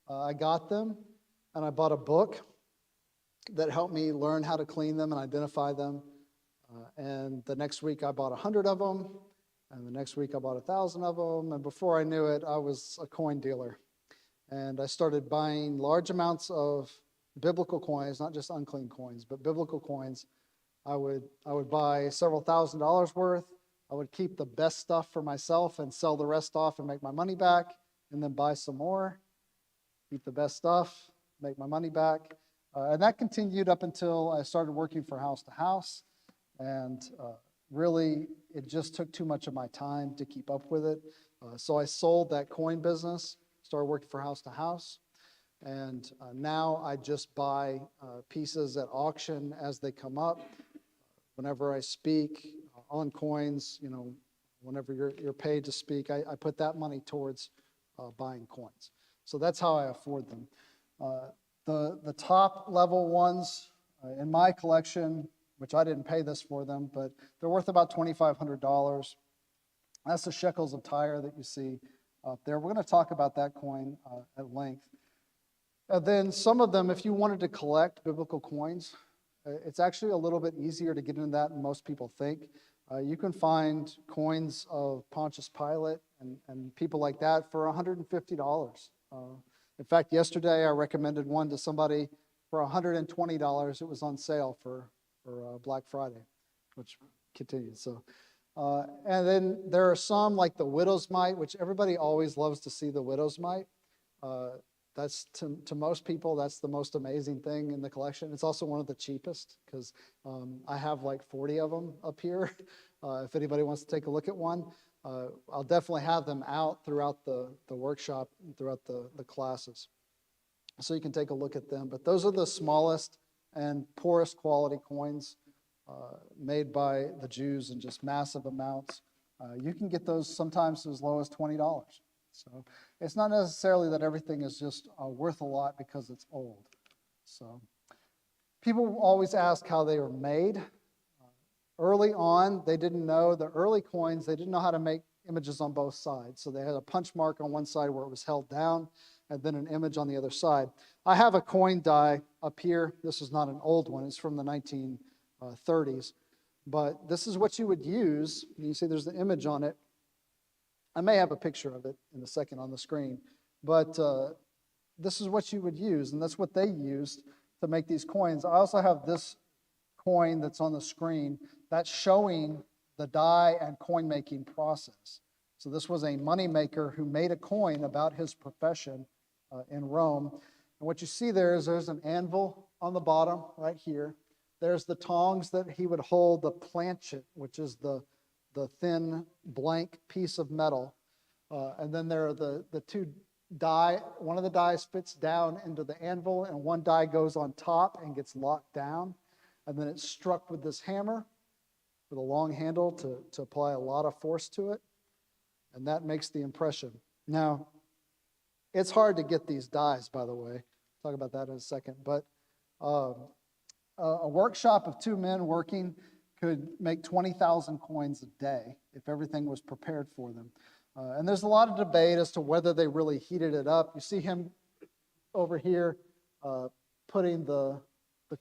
I got them, and I bought a book that helped me learn how to clean them and identify them. And the next week, I bought 100 of them. And the next week, I bought 1,000 of them. And before I knew it, I was a coin dealer. And I started buying large amounts of biblical coins, not just unclean coins, but biblical coins. I would buy several $1,000s worth. I would keep the best stuff for myself and sell the rest off and make my money back, and then buy some more, keep the best stuff, make my money back. And that continued up until I started working for House to House. And really, it just took too much of my time to keep up with it. So I sold that coin business, started working for House to House. And now I just buy pieces at auction as they come up. Whenever I speak on coins, whenever you're paid to speak, I put that money towards buying coins. So that's how I afford them. The top level ones in my collection, which I didn't pay this for them, but they're worth about $2,500. That's the shekels of Tyre that you see up there. We're going to talk about that coin at length. Then some of them, if you wanted to collect biblical coins, it's actually a little bit easier to get into that than most people think. You can find coins of Pontius Pilate and people like that for $150. In fact, yesterday I recommended one to somebody for $120. It was on sale for Black Friday, which continues. So, and then there are some like the widow's mite, which everybody always loves to see the widow's mite. That's to most people, that's the most amazing thing in the collection. It's also one of the cheapest because I have like 40 of them up here. If anybody wants to take a look at one, I'll definitely have them out throughout the workshop, throughout the classes. So you can take a look at them. But those are the smallest and poorest quality coins made by the Jews in just massive amounts. You can get those sometimes as low as $20. So it's not necessarily that everything is just worth a lot because it's old. So people always ask how they were made. Early on, they didn't know, the early coins, they didn't know how to make images on both sides. So they had a punch mark on one side where it was held down and then an image on the other side. I have a coin die up here. This is not an old one. It's from the 1930s. But this is what you would use. You see there's the image on it. I may have a picture of it in a second on the screen, but this is what you would use, and that's what they used to make these coins. I also have this coin that's on the screen that's showing the die and coin making process. So this was a money maker who made a coin about his profession in Rome. And what you see there is there's an anvil on the bottom right here. There's the tongs that he would hold the planchet, which is the thin blank piece of metal. And then there are the two die. One of the dies fits down into the anvil and one die goes on top and gets locked down. And then it's struck with this hammer with a long handle to apply a lot of force to it. And that makes the impression. Now, it's hard to get these dies, by the way. Talk about that in a second. But a workshop of two men working could make 20,000 coins a day if everything was prepared for them. And there's a lot of debate as to whether they really heated it up. You see him over here putting the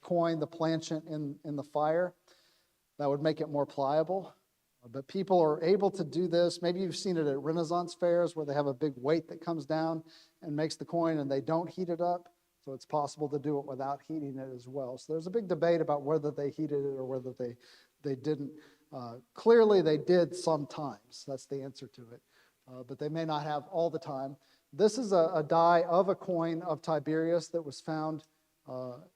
coin, the planchet in the fire. That would make it more pliable. But people are able to do this. Maybe you've seen it at Renaissance fairs where they have a big weight that comes down and makes the coin and they don't heat it up. So it's possible to do it without heating it as well. So there's a big debate about whether they heated it or whether they didn't. Clearly they did sometimes. That's the answer to it. But they may not have all the time. This is a die of a coin of Tiberius that was found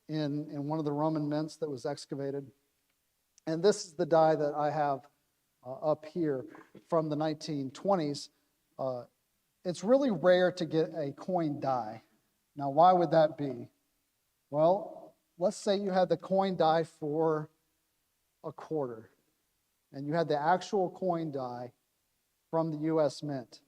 in one of the Roman mints that was excavated. And this is the die that I have up here from the 1920s. It's really rare to get a coin die. Now, why would that be? Well, let's say you had the coin die for a quarter, and you had the actual coin die from the U.S. Mint.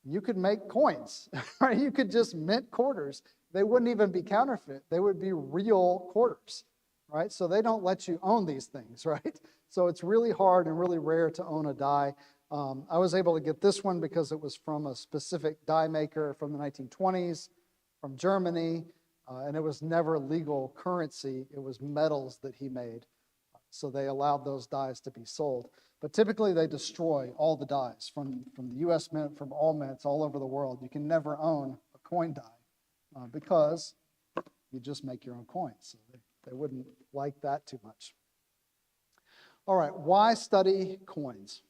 You could make coins, right? You could just mint quarters. They wouldn't even be counterfeit. They would be real quarters, right? So they don't let you own these things, right? So it's really hard and really rare to own a die. I was able to get this one because it was from a specific die maker from the 1920s, from Germany, and it was never legal currency. It was metals that he made. So they allowed those dies to be sold. But typically they destroy all the dies from the U.S. Mint, from all mints all over the world. You can never own a coin die because you just make your own coins. So they wouldn't like that too much. All right, why study coins?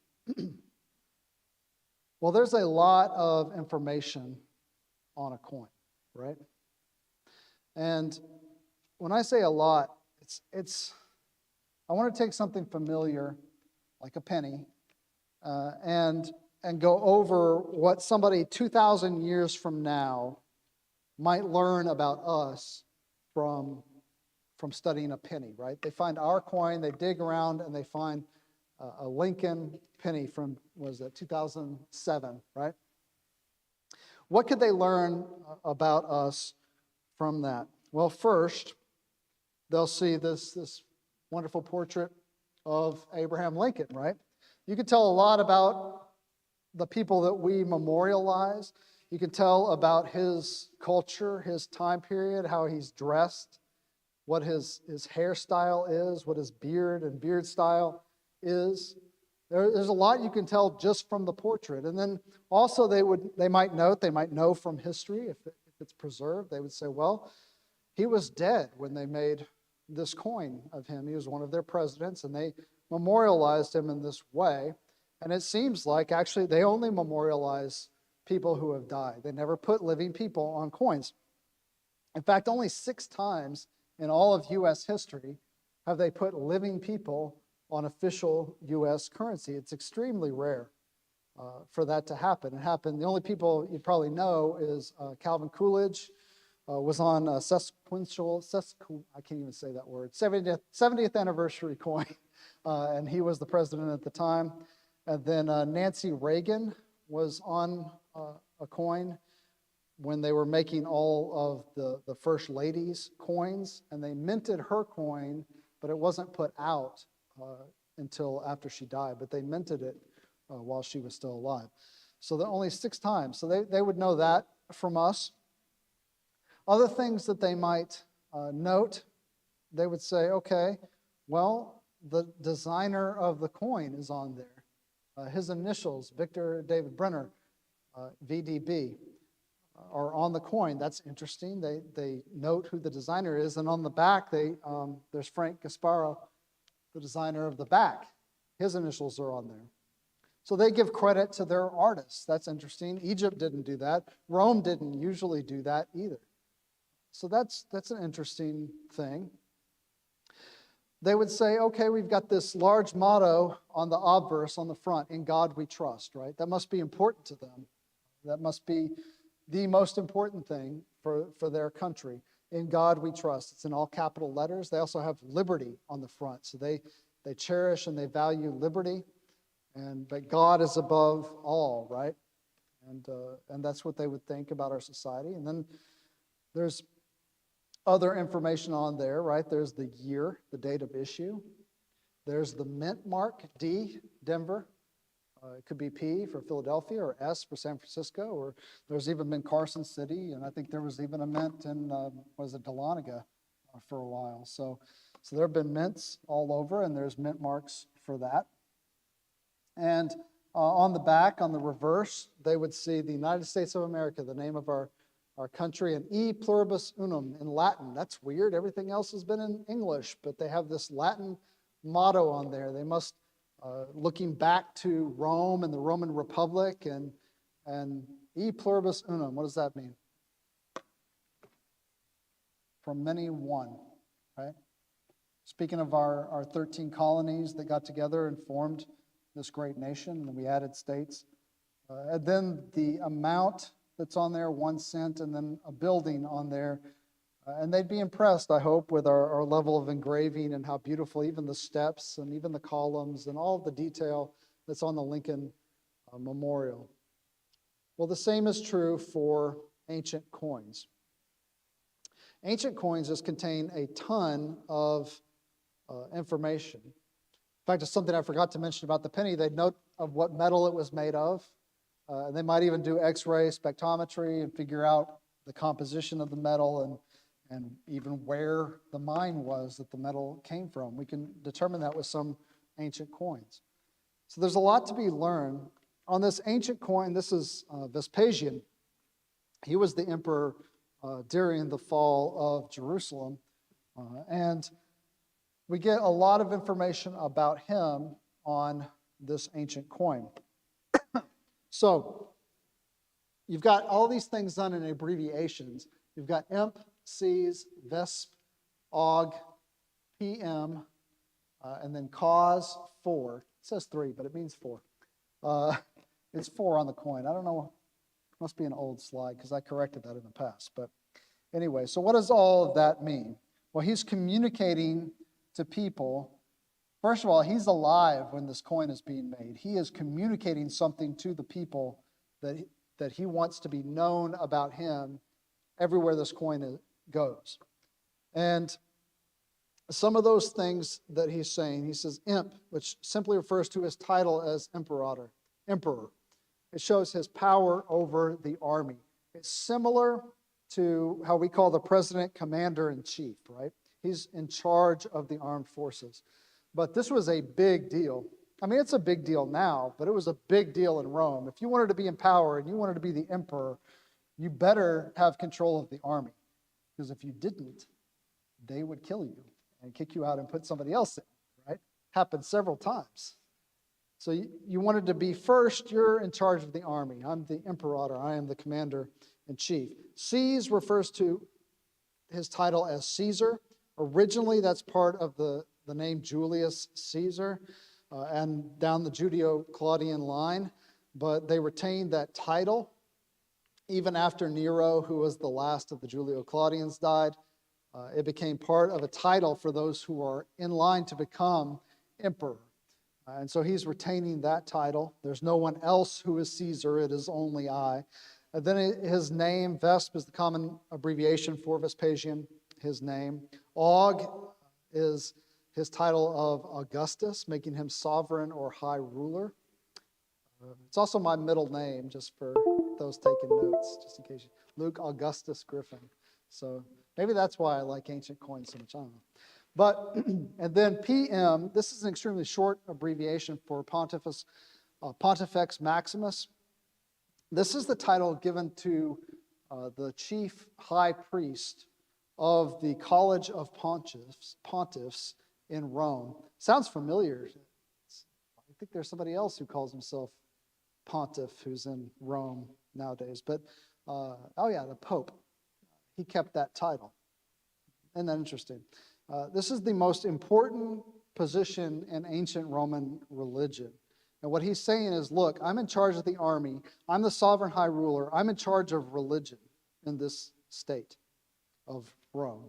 Well, there's a lot of information on a coin, right? And when I say a lot, I want to take something familiar, like a penny, and go over what somebody 2,000 years from now might learn about us from studying a penny, right? They find our coin, they dig around, and they find a Lincoln penny from, was that 2007, right? What could they learn about us from that? Well, first, they'll see this wonderful portrait of Abraham Lincoln, right? You can tell a lot about the people that we memorialize. You can tell about his culture, his time period, how he's dressed, what his hairstyle is, what his beard and beard style is. There's a lot you can tell just from the portrait. And then also they might know from history, if it's preserved, they would say, well, he was dead when they made this coin of him. He was one of their presidents, and they memorialized him in this way. And it seems like actually they only memorialize people who have died. They never put living people on coins. In fact, only 6 times in all of U.S. history have they put living people on official U.S. currency. It's extremely rare for that to happen. It happened. The only people you probably know is Calvin Coolidge was on a I can't even say that word, 70th anniversary coin, and he was the president at the time. And then Nancy Reagan was on a coin when they were making all of the first lady's coins, and they minted her coin, but it wasn't put out until after she died, but they minted it while she was still alive. So they're only 6 times. So they would know that from us. Other things that they might note, they would say, okay, well, the designer of the coin is on there. His initials, Victor David Brenner, VDB, are on the coin. That's interesting. They note who the designer is, and on the back, there's Frank Gasparo, the designer of the back. His initials are on there. So they give credit to their artists. That's interesting. Egypt didn't do that. Rome didn't usually do that either. So that's an interesting thing. They would say, okay, we've got this large motto on the obverse on the front, "In God we trust," right? That must be important to them. That must be the most important thing for their country. "In God we trust." It's in all capital letters. They also have liberty on the front. So they cherish and they value liberty, but God is above all, right? And that's what they would think about our society. And then there's other information on there, right? There's the year, the date of issue. There's the mint mark, D, Denver. It could be P for Philadelphia or S for San Francisco, or there's even been Carson City, and I think there was even a mint in, Dahlonega for a while. So there have been mints all over, and there's mint marks for that. And on the back, on the reverse, they would see the United States of America, the name of our country, and E pluribus unum in Latin. That's weird. Everything else has been in English, but they have this Latin motto on there. They must, looking back to Rome and the Roman Republic, and E pluribus unum, what does that mean? From many one, right? Speaking of our 13 colonies that got together and formed this great nation, and we added states. And then the amount that's on there, 1 cent, and then a building on there. And they'd be impressed, I hope, with our level of engraving and how beautiful even the steps and even the columns and all of the detail that's on the Lincoln Memorial. Well, the same is true for ancient coins. Ancient coins just contain a ton of information. In fact, it's something I forgot to mention about the penny. They'd note of what metal it was made of. They might even do X-ray spectrometry and figure out the composition of the metal and even where the mine was that the metal came from. We can determine that with some ancient coins. So there's a lot to be learned. On this ancient coin, this is Vespasian. He was the emperor during the fall of Jerusalem. And we get a lot of information about him on this ancient coin. So you've got all these things done in abbreviations. You've got imp, Cs, Vesp, Og, PM, and then Cause 4. It says 3, but it means 4. It's 4 on the coin. I don't know. Must be an old slide because I corrected that in the past. But anyway, so what does all of that mean? Well, he's communicating to people. First of all, he's alive when this coin is being made. He is communicating something to the people that he wants to be known about him everywhere this coin goes. And some of those things that he's saying, he says imp, which simply refers to his title as emperor. It shows his power over the army. It's similar to how we call the president commander-in-chief, right? He's in charge of the armed forces. But this was a big deal. I mean, it's a big deal now, but it was a big deal in Rome. If you wanted to be in power and you wanted to be the emperor, you better have control of the army. Because if you didn't, they would kill you and kick you out and put somebody else in, right? Happened several times. So you wanted to be first, you're in charge of the army. I'm the emperor, I am the commander-in-chief. Cs refers to his title as Caesar. Originally, that's part of the name Julius Caesar and down the Judeo-Claudian line, but they retained that title even after Nero, who was the last of the Julio-Claudians, died. It became part of a title for those who are in line to become emperor. And so he's retaining that title. There's no one else who is Caesar. It is only I. And then his name, Vesp, is the common abbreviation for Vespasian, his name. Og is his title of Augustus, making him sovereign or high ruler. It's also my middle name, just for those taking notes, just in case. Luke Augustus Griffin. So maybe that's why I like ancient coins so much. I don't know. But, and then PM, this is an extremely short abbreviation for Pontifex Maximus. This is the title given to the chief high priest of the College of Pontiffs in Rome. Sounds familiar. I think there's somebody else who calls himself Pontiff who's in Rome nowadays. But, oh yeah, the Pope. He kept that title. Isn't that interesting? This is the most important position in ancient Roman religion. And what he's saying is, look, I'm in charge of the army. I'm the sovereign high ruler. I'm in charge of religion in this state of Rome.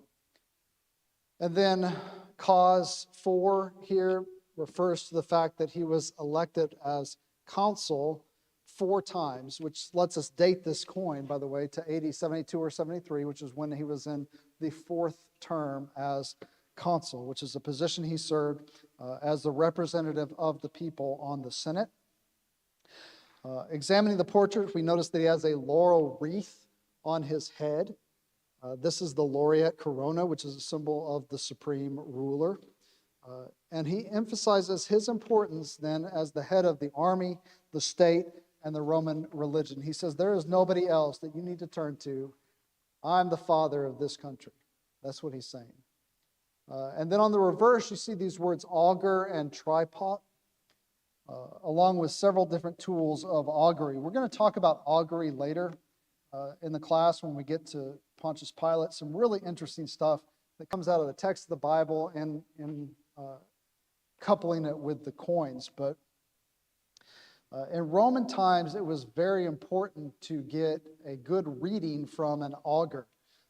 And then cause 4 here refers to the fact that he was elected as consul 4 times, which lets us date this coin, by the way, to AD 72 or 73, which is when he was in the 4th term as consul, which is a position he served as the representative of the people on the Senate. Examining the portrait, we notice that he has a laurel wreath on his head. This is the laureate corona, which is a symbol of the supreme ruler. And he emphasizes his importance then as the head of the army, the state, and the Roman religion. He says, there is nobody else that you need to turn to. I'm the father of this country. That's what he's saying. And then on the reverse, you see these words augur and tripod, along with several different tools of augury. We're going to talk about augury later in the class when we get to Pontius Pilate. Some really interesting stuff that comes out of the text of the Bible and coupling it with the coins. But in Roman times, it was very important to get a good reading from an augur.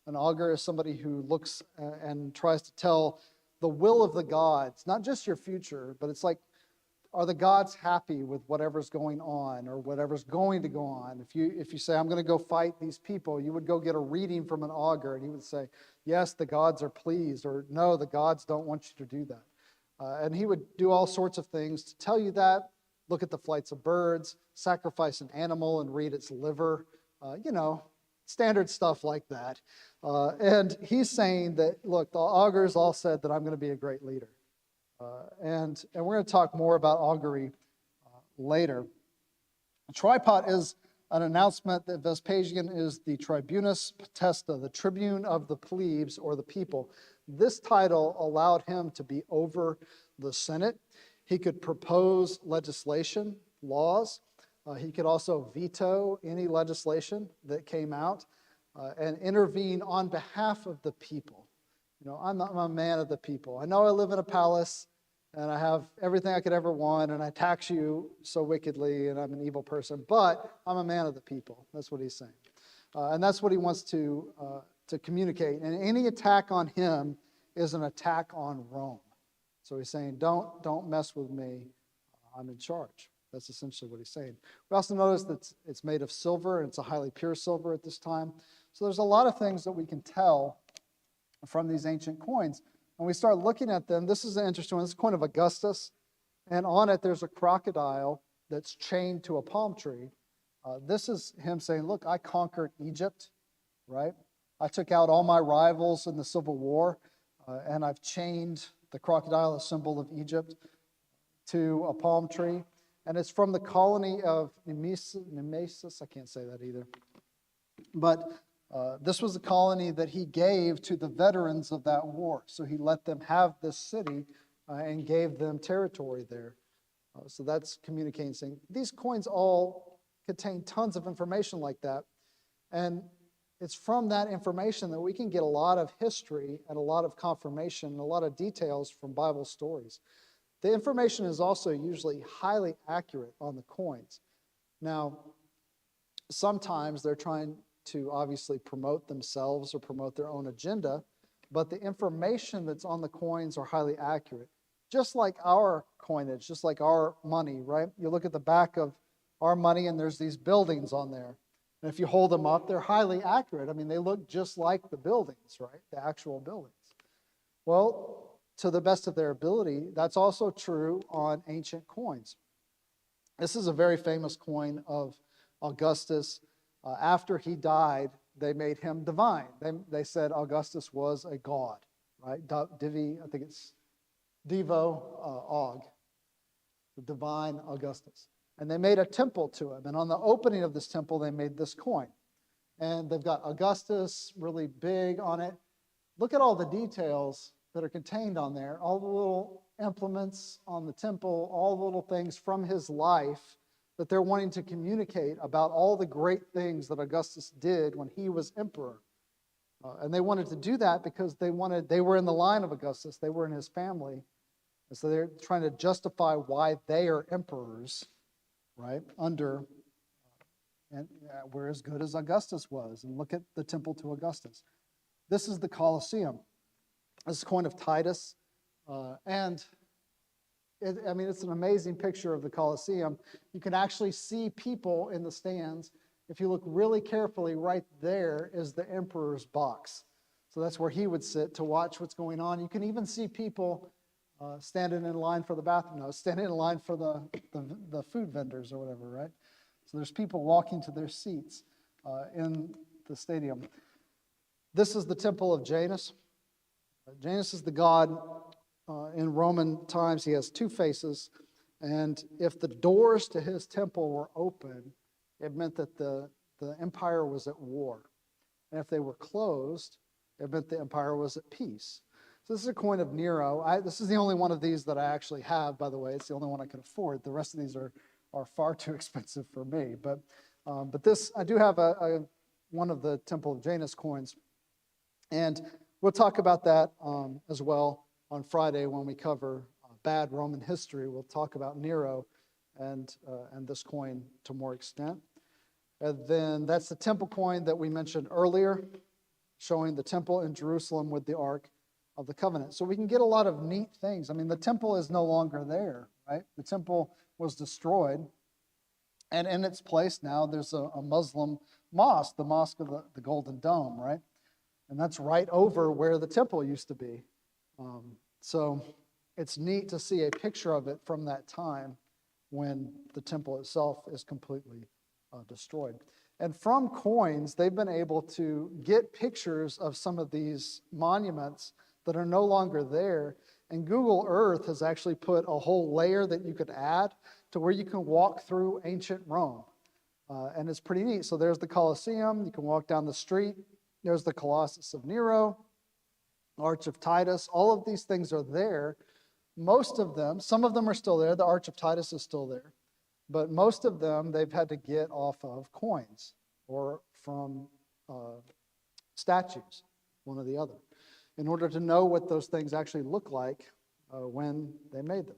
An augur is somebody who looks and tries to tell the will of the gods, not just your future, but it's like, are the gods happy with whatever's going on or whatever's going to go on? If you say, I'm going to go fight these people, you would go get a reading from an augur, and he would say, yes, the gods are pleased, or no, the gods don't want you to do that. And he would do all sorts of things to tell you that. Look at the flights of birds, sacrifice an animal and read its liver, standard stuff like that. And he's saying that, look, the augurs all said that I'm going to be a great leader. And we're going to talk more about augury later. A tripod is an announcement that Vespasian is the tribunus potesta, the tribune of the plebes or the people. This title allowed him to be over the Senate. He could propose legislation, laws. He could also veto any legislation that came out. and intervene on behalf of the people. You know, I'm a man of the people. I know I live in a palace and I have everything I could ever want, and I tax you so wickedly, and I'm an evil person, but I'm a man of the people. That's what he's saying. And that's what he wants to communicate. And any attack on him is an attack on Rome. So he's saying, don't mess with me. I'm in charge. That's essentially what he's saying. We also notice that it's made of silver, and it's a highly pure silver at this time. So there's a lot of things that we can tell from these ancient coins. When we start looking at them, this is an interesting one. This is a coin of Augustus, and on it there's a crocodile that's chained to a palm tree. This is him saying, look, I conquered Egypt, right? I took out all my rivals in the Civil War, and I've chained the crocodile, a symbol of Egypt, to a palm tree. And it's from the colony of Nemesis. I can't say that either. But this was a colony that he gave to the veterans of that war. So he let them have this city and gave them territory there. So that's communicating, saying these coins all contain tons of information like that. And it's from that information that we can get a lot of history and a lot of confirmation and a lot of details from Bible stories. The information is also usually highly accurate on the coins. Now, sometimes they're trying to obviously promote themselves or promote their own agenda, but the information that's on the coins are highly accurate. Just like our coinage, just like our money, right? You look at the back of our money and there's these buildings on there. And if you hold them up, they're highly accurate. I mean, they look just like the buildings, right? The actual buildings. Well, to the best of their ability, that's also true on ancient coins. This is a very famous coin of Augustus. After he died, they made him divine. They said Augustus was a god, right? Divi, I think it's Devo Og, the divine Augustus. And they made a temple to him. And on the opening of this temple, they made this coin. And they've got Augustus really big on it. Look at all the details that are contained on there, all the little implements on the temple, all the little things from his life that they're wanting to communicate about all the great things that Augustus did when he was emperor. And they wanted to do that because they were in the line of Augustus, they were in his family. And so they're trying to justify why they are emperors, right, and we're as good as Augustus was. And look at the temple to Augustus. This is the Colosseum. This is a coin of Titus. It's an amazing picture of the Colosseum. You can actually see people in the stands. If you look really carefully, right there is the emperor's box. So that's where he would sit to watch what's going on. You can even see people standing in line for the bathroom. No, standing in line for the food vendors or whatever, right? So there's people walking to their seats in the stadium. This is the temple of Janus. Janus is the god in Roman times. He has two faces, and if the doors to his temple were open, it meant that the empire was at war. And if they were closed, it meant the empire was at peace. So this is a coin of Nero. This is the only one of these that I actually have, by the way. It's the only one I can afford. The rest of these are far too expensive for me. But this, I do have one of the Temple of Janus coins. And we'll talk about that as well on Friday when we cover bad Roman history. We'll talk about Nero and this coin to more extent. And then that's the temple coin that we mentioned earlier, showing the temple in Jerusalem with the Ark of the Covenant. So we can get a lot of neat things. I mean, the temple is no longer there, right? The temple was destroyed. And in its place now, there's a Muslim mosque, the Mosque of the Golden Dome, right? And that's right over where the temple used to be. So it's neat to see a picture of it from that time when the temple itself is completely destroyed. And from coins, they've been able to get pictures of some of these monuments that are no longer there. And Google Earth has actually put a whole layer that you could add to where you can walk through ancient Rome. And it's pretty neat. So there's the Colosseum. You can walk down the street. There's the Colossus of Nero, Arch of Titus. All of these things are there. Most of them, some of them are still there. The Arch of Titus is still there. But most of them, they've had to get off of coins or from statues, one or the other, in order to know what those things actually look like when they made them.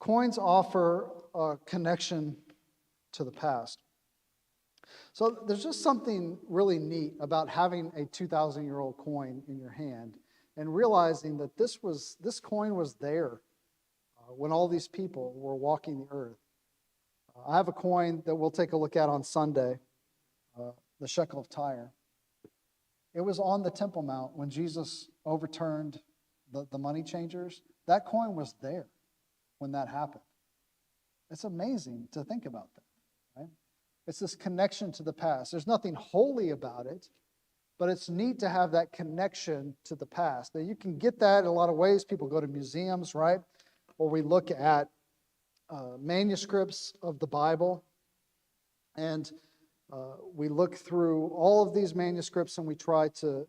Coins offer a connection to the past. So there's just something really neat about having a 2,000-year-old coin in your hand and realizing that this coin was there when all these people were walking the earth. I have a coin that we'll take a look at on Sunday, the shekel of Tyre. It was on the Temple Mount when Jesus overturned the money changers. That coin was there when that happened. It's amazing to think about that, right? It's this connection to the past. There's nothing holy about it, but it's neat to have that connection to the past. Now, you can get that in a lot of ways. People go to museums, right? Or we look at manuscripts of the Bible, and we look through all of these manuscripts and we try to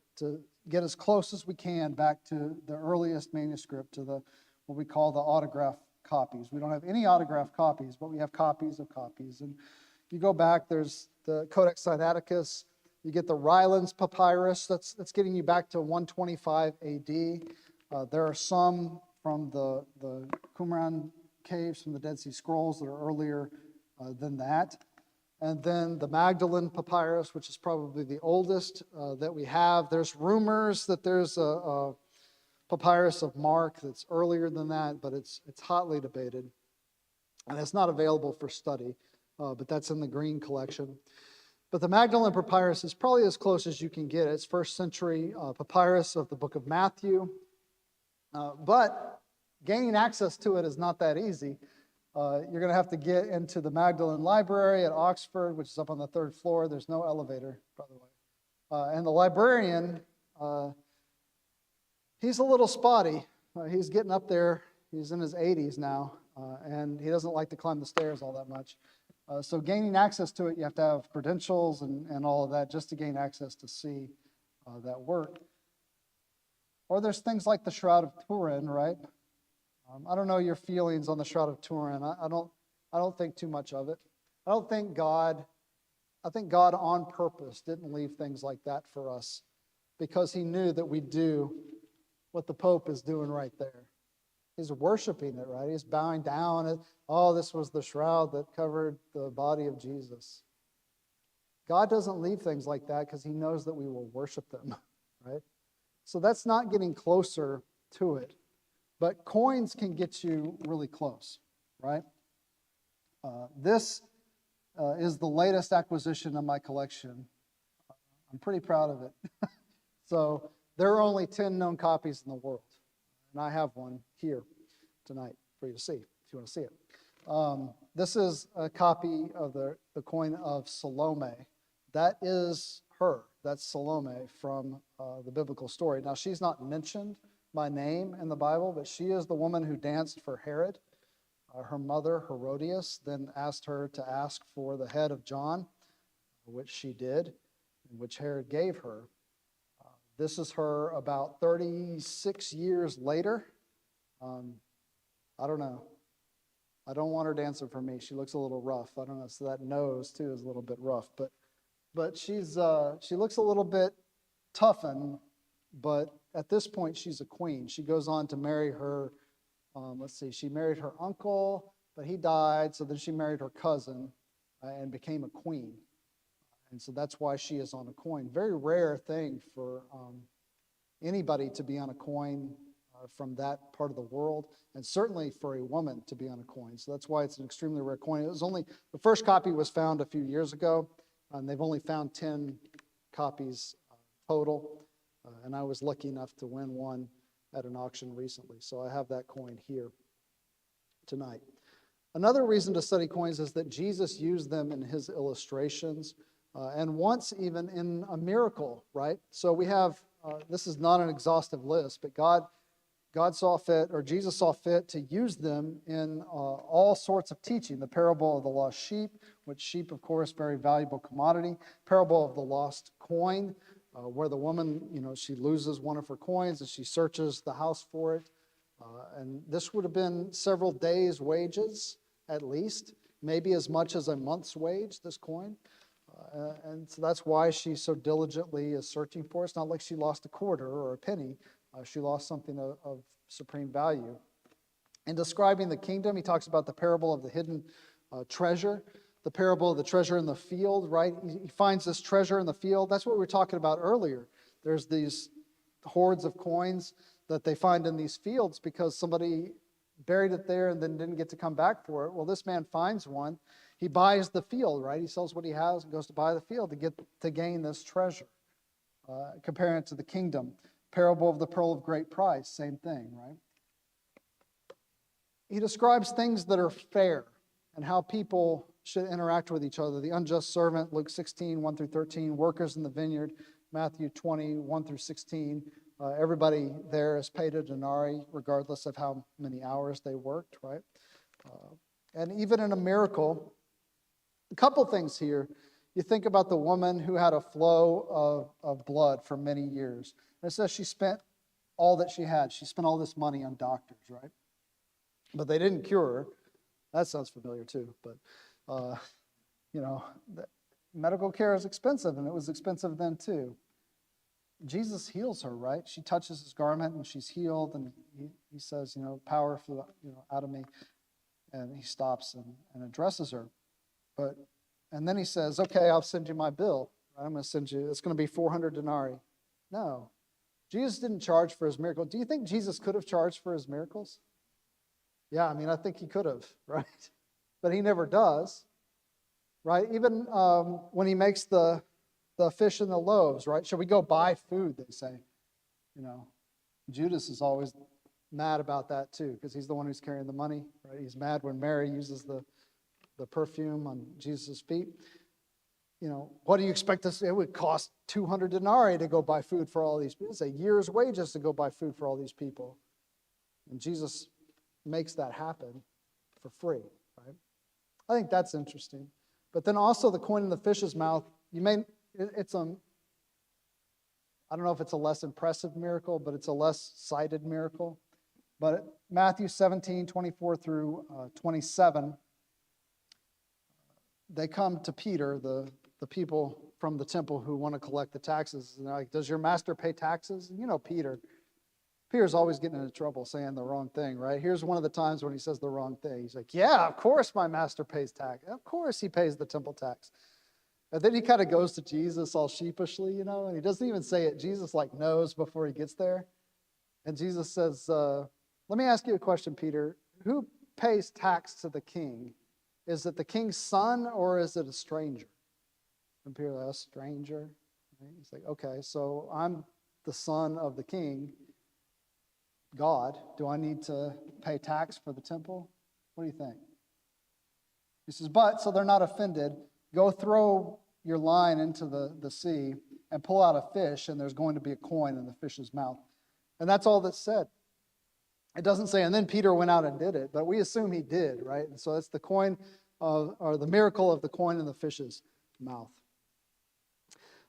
get as close as we can back to the earliest manuscript, to what we call the autograph copies. We don't have any autograph copies, but we have copies of copies. And if you go back, there's the Codex Sinaiticus. You get the Rylands Papyrus. That's getting you back to 125 AD. There are some from the Qumran caves from the Dead Sea Scrolls that are earlier than that. And then the Magdalene Papyrus, which is probably the oldest that we have. There's rumors that there's a papyrus of Mark that's earlier than that, but it's hotly debated. And it's not available for study, but that's in the Green collection. But the Magdalene Papyrus is probably as close as you can get. It's first century papyrus of the book of Matthew. But gaining access to it is not that easy. You're going to have to get into the Magdalene Library at Oxford, which is up on the 3rd floor. There's no elevator, by the way. And the librarian, he's a little spotty. He's getting up there. He's in his 80s now, and he doesn't like to climb the stairs all that much. So gaining access to it, you have to have credentials and all of that just to gain access to see that work. Or there's things like the Shroud of Turin, right? I don't know your feelings on the Shroud of Turin. I don't think too much of it. I think God on purpose didn't leave things like that for us because he knew that we'd do what the Pope is doing right there. He's worshiping it, right? He's bowing down. This was the shroud that covered the body of Jesus. God doesn't leave things like that because he knows that we will worship them, right? So that's not getting closer to it. But coins can get you really close, right? This is the latest acquisition of my collection. I'm pretty proud of it. So there are only 10 known copies in the world. And I have one here tonight for you to see, if you want to see it. This is a copy of the coin of Salome. That is her. That's Salome from the biblical story. Now, she's not mentioned by name in the Bible, but she is the woman who danced for Herod. Her mother, Herodias, then asked her to ask for the head of John, which she did, and which Herod gave her. This is her about 36 years later. I don't know. I don't want her dancing for me. She looks a little rough. I don't know. So that nose, too, is a little bit rough. But she looks a little bit toughened, but at this point, she's a queen. She goes on to marry her, she married her uncle, but he died, so then she married her cousin and became a queen. And so that's why she is on a coin. Very rare thing for anybody to be on a coin from that part of the world, and certainly for a woman to be on a coin. So that's why it's an extremely rare coin. The first copy was found a few years ago, and they've only found 10 copies total. And I was lucky enough to win one at an auction recently. So I have that coin here tonight. Another reason to study coins is that Jesus used them in his illustrations, and once even in a miracle, right? So we have, this is not an exhaustive list, but God saw fit, or Jesus saw fit to use them in all sorts of teaching. The parable of the lost sheep, which sheep, of course, very valuable commodity. Parable of the lost coin, where the woman, she loses one of her coins and she searches the house for it. And this would have been several days' wages, at least, maybe as much as a month's wage, this coin. And so that's why she so diligently is searching for it. It's not like she lost a quarter or a penny. She lost something of supreme value. In describing the kingdom, he talks about the parable of the hidden treasure, the parable of the treasure in the field, right? He finds this treasure in the field. That's what we were talking about earlier. There's these hordes of coins that they find in these fields because somebody buried it there and then didn't get to come back for it. Well, this man finds one. He buys the field, right? He sells what he has and goes to buy the field to gain this treasure. Comparing it to the kingdom. Parable of the pearl of great price, same thing, right? He describes things that are fair and how people should interact with each other. The unjust servant, Luke 16, 1 through 13. Workers in the vineyard, Matthew 20, 1 through 16. Everybody there is paid a denarii, regardless of how many hours they worked, right? And even in a miracle, a couple things here. You think about the woman who had a flow of blood for many years. And it says she spent all that she had. She spent all this money on doctors, right? But they didn't cure her. That sounds familiar too. But, medical care is expensive, and it was expensive then too. Jesus heals her, right? She touches his garment, and she's healed, and he says, power flew out of me. And he stops and addresses her. And then he says, okay, I'll send you my bill. I'm going to send you, it's going to be 400 denarii. No. Jesus didn't charge for his miracle. Do you think Jesus could have charged for his miracles? Yeah, I think he could have, right? But he never does, right? Even when he makes the fish and the loaves, right? Should we go buy food, they say. Judas is always mad about that too, because he's the one who's carrying the money, right? He's mad when Mary uses the perfume on Jesus' feet. What do you expect us? It would cost 200 denarii to go buy food for all these people. It's a year's wages to go buy food for all these people. And Jesus makes that happen for free, right? I think that's interesting. But then also the coin in the fish's mouth, it's I don't know if it's a less impressive miracle, but it's a less cited miracle. But Matthew 17, 24 through 27, they come to Peter, the people from the temple who want to collect the taxes. And they're like, does your master pay taxes? And Peter's always getting into trouble saying the wrong thing, right? Here's one of the times when he says the wrong thing. He's like, yeah, of course my master pays tax. Of course he pays the temple tax. And then he kind of goes to Jesus all sheepishly, and he doesn't even say it. Jesus knows before he gets there. And Jesus says, let me ask you a question, Peter. Who pays tax to the king? Is it the king's son or is it a stranger? And Peter's like, a stranger? Right? He's like, okay, so I'm the son of the king, God. Do I need to pay tax for the temple? What do you think? He says, but, so they're not offended, go throw your line into the sea and pull out a fish, and there's going to be a coin in the fish's mouth. And that's all that's said. It doesn't say, and then Peter went out and did it, but we assume he did, right? And so it's the coin or the miracle of the coin in the fish's mouth.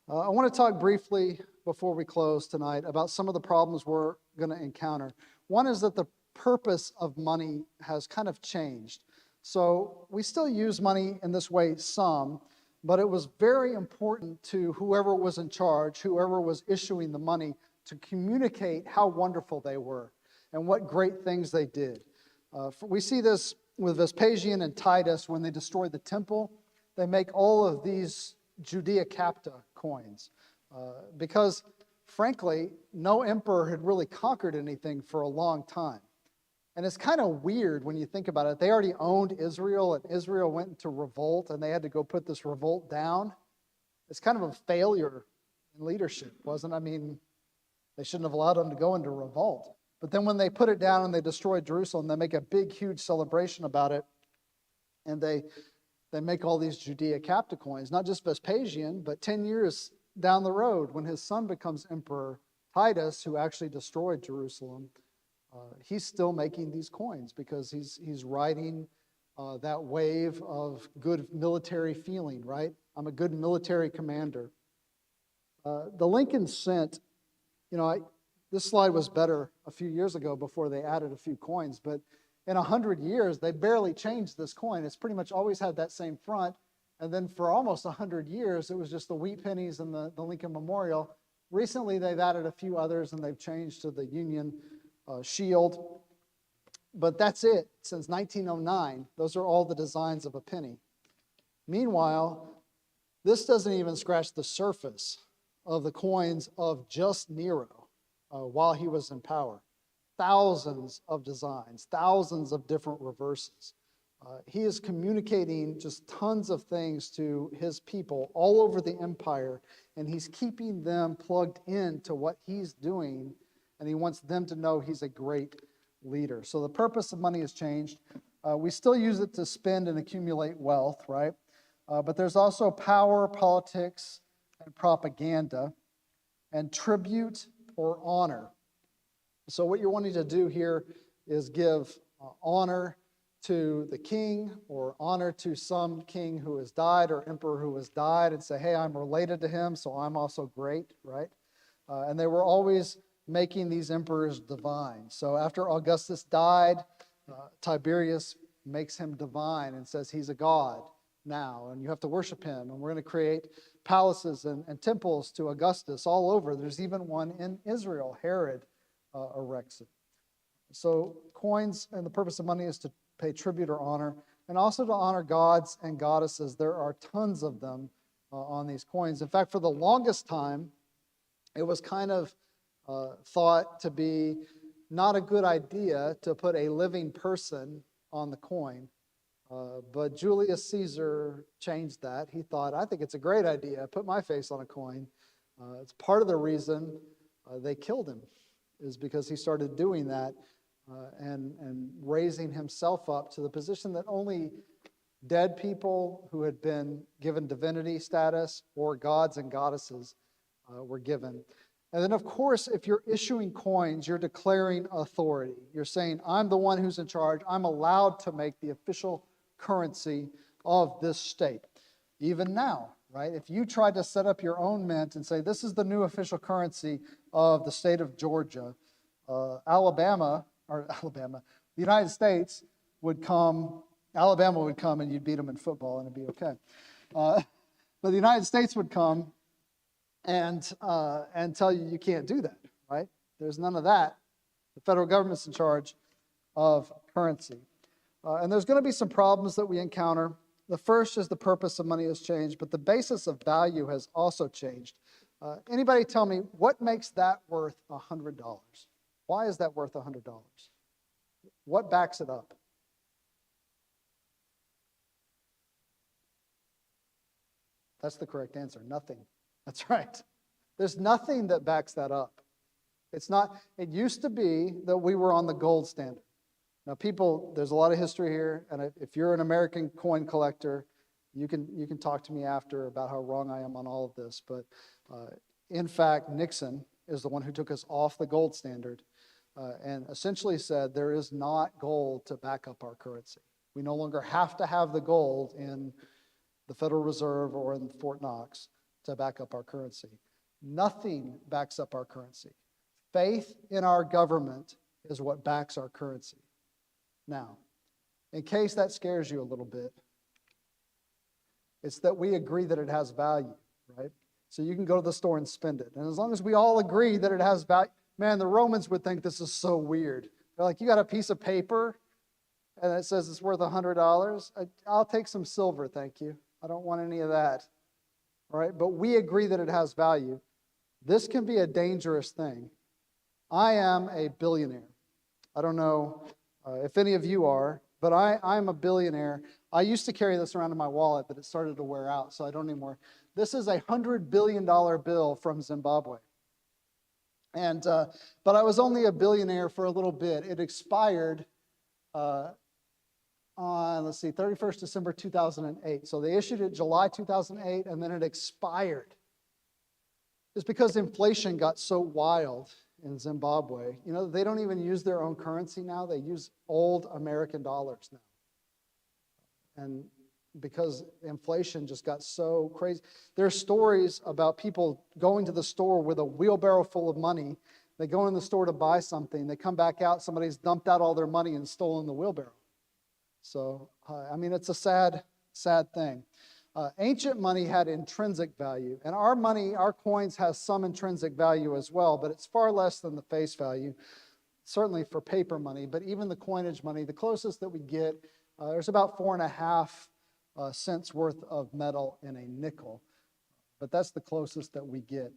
I want to talk briefly before we close tonight about some of the problems we're going to encounter. One is that the purpose of money has kind of changed. So we still use money in this way some, but it was very important to whoever was in charge, whoever was issuing the money, to communicate how wonderful they were and what great things they did. We see this with Vespasian and Titus when they destroy the temple. They make all of these Judea Capta coins because, frankly, no emperor had really conquered anything for a long time. And it's kind of weird when you think about it. They already owned Israel, and Israel went into revolt, and they had to go put this revolt down. It's kind of a failure in leadership, wasn't it? They shouldn't have allowed them to go into revolt. But then when they put it down and they destroyed Jerusalem, they make a big, huge celebration about it. And they make all these Judea Capta coins, not just Vespasian, but 10 years down the road when his son becomes emperor, Titus, who actually destroyed Jerusalem, he's still making these coins because he's riding that wave of good military feeling, right? I'm a good military commander. The Lincoln cent, this slide was better a few years ago before they added a few coins, but in 100 years, they barely changed this coin. It's pretty much always had that same front And then for almost 100 years, it was just the wheat pennies and the Lincoln Memorial. Recently, they've added a few others, and they've changed to the Union Shield. But that's it. Since 1909, those are all the designs of a penny. Meanwhile, this doesn't even scratch the surface of the coins of just Nero while he was in power. Thousands of designs, thousands of different reverses. He is communicating just tons of things to his people all over the empire, and he's keeping them plugged into what he's doing, and he wants them to know he's a great leader. So the purpose of money has changed. We still use it to spend and accumulate wealth, right? But there's also power, politics, and propaganda, and tribute or honor. So what you're wanting to do here is give honor to the king, or honor to some king who has died or emperor who has died, and say, hey, I'm related to him, so I'm also great, right? And they were always making these emperors divine. So after Augustus died, Tiberius makes him divine and says he's a god now, and you have to worship him, and we're going to create palaces and temples to Augustus all over. There's even one in Israel. Herod erects it. So coins, and the purpose of money is to pay tribute or honor, and also to honor gods and goddesses. There are tons of them on these coins. In fact, for the longest time, it was kind of thought to be not a good idea to put a living person on the coin. But Julius Caesar changed that. He thought, I think it's a great idea. Put my face on a coin. It's part of the reason they killed him, is because he started doing that and raising himself up to the position that only dead people who had been given divinity status or gods and goddesses were given. And then, of course, if you're issuing coins, you're declaring authority. You're saying, I'm the one who's in charge. I'm allowed to make the official currency of this state. Even now, right? If you tried to set up your own mint and say, this is the new official currency of the state of Georgia, the United States would come, Alabama would come and you'd beat them in football and it'd be okay. But the United States would come and tell you you can't do that, right? There's none of that. The federal government's in charge of currency. And there's going to be some problems that we encounter. The first is the purpose of money has changed, but the basis of value has also changed. Anybody tell me what makes that worth $100? Why is that worth $100? What backs it up? That's the correct answer. Nothing. That's right. There's nothing that backs that up. It's not, it used to be that we were on the gold standard. Now, people, there's a lot of history here, and if you're an American coin collector, you can talk to me after about how wrong I am on all of this. But in fact, Nixon is the one who took us off the gold standard and essentially said there is not gold to back up our currency. We no longer have to have the gold in the Federal Reserve or in Fort Knox to back up our currency. Nothing backs up our currency. Faith in our government is what backs our currency. Now, in case that scares you a little bit, it's that we agree that it has value, right? So you can go to the store and spend it. And as long as we all agree that it has value, man, the Romans would think this is so weird. They're like, you got a piece of paper and it says it's worth $100? I'll take some silver, thank you. I don't want any of that. All right, but we agree that it has value. This can be a dangerous thing. I am a billionaire. I don't know if any of you are, but I'm a billionaire. I used to carry this around in my wallet, but it started to wear out, so I don't anymore. This is a $100 billion bill from Zimbabwe. And but I was only a billionaire for a little bit. It expired on, 31st December 2008. So they issued it July 2008, and then it expired. It's because inflation got so wild in Zimbabwe. You know, they don't even use their own currency now. They use old American dollars now. And because inflation just got so crazy. There are stories about people going to the store with a wheelbarrow full of money. They go in the store to buy something. They come back out. Somebody's dumped out all their money and stolen the wheelbarrow. So, I mean, it's a sad, sad thing. Ancient money had intrinsic value, and our money, our coins, has some intrinsic value as well, but it's far less than the face value, certainly for paper money. But even the coinage money, the closest that we get, there's about 4.5 cents worth of metal in a nickel, but that's the closest that we get.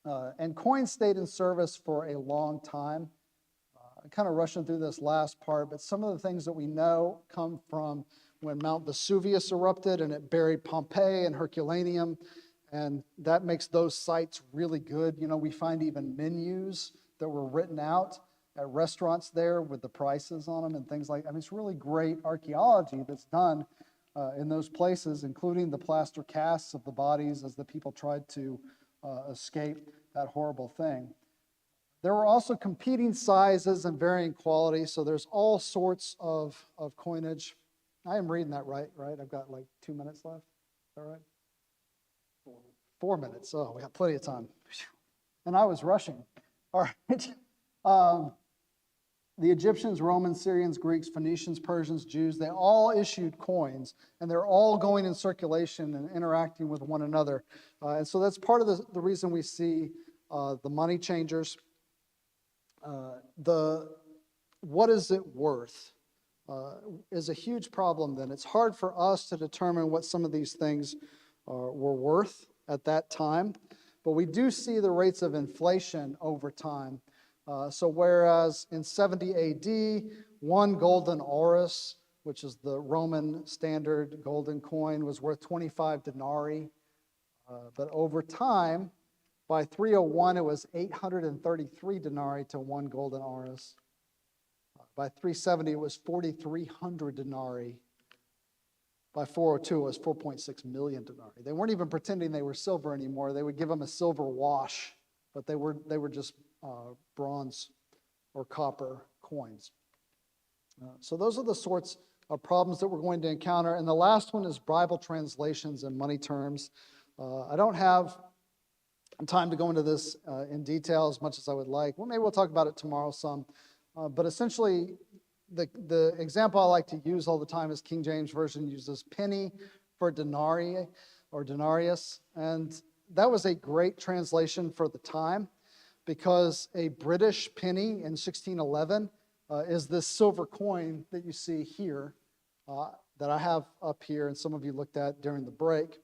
And coins stayed in service for a long time. I'm kind of rushing through this last part, but some of the things that we know come from when Mount Vesuvius erupted and it buried Pompeii and Herculaneum, and that makes those sites really good. You know, we find even menus that were written out at restaurants there with the prices on them and things like that. I mean, it's really great archaeology that's done in those places, including the plaster casts of the bodies as the people tried to escape that horrible thing. There were also competing sizes and varying quality, so there's all sorts of coinage. I am reading that right? I've got like 2 minutes left. Is that right? 4 minutes. Oh, we got plenty of time. And I was rushing. All right. The Egyptians, Romans, Syrians, Greeks, Phoenicians, Persians, Jews, they all issued coins, and they're all going in circulation and interacting with one another. And so that's part of the reason we see the money changers. What is it worth is a huge problem then. It's hard for us to determine what some of these things were worth at that time, but we do see the rates of inflation over time. So whereas in 70 AD, 1 golden auris, which is the Roman standard golden coin, was worth 25 denarii, but over time, by 301, it was 833 denarii to 1 golden auris. By 370, it was 4,300 denarii. By 402, it was 4.6 million denarii. They weren't even pretending they were silver anymore. They would give them a silver wash, but they were just bronze or copper coins. So those are the sorts of problems that we're going to encounter. And the last one is Bible translations and money terms. I don't have time to go into this in detail as much as I would like. Well, maybe we'll talk about it tomorrow some. But essentially, the example I like to use all the time is King James Version uses penny for denarii or denarius. And that was a great translation for the time because a British penny in 1611 is this silver coin that you see here that I have up here and some of you looked at during the break.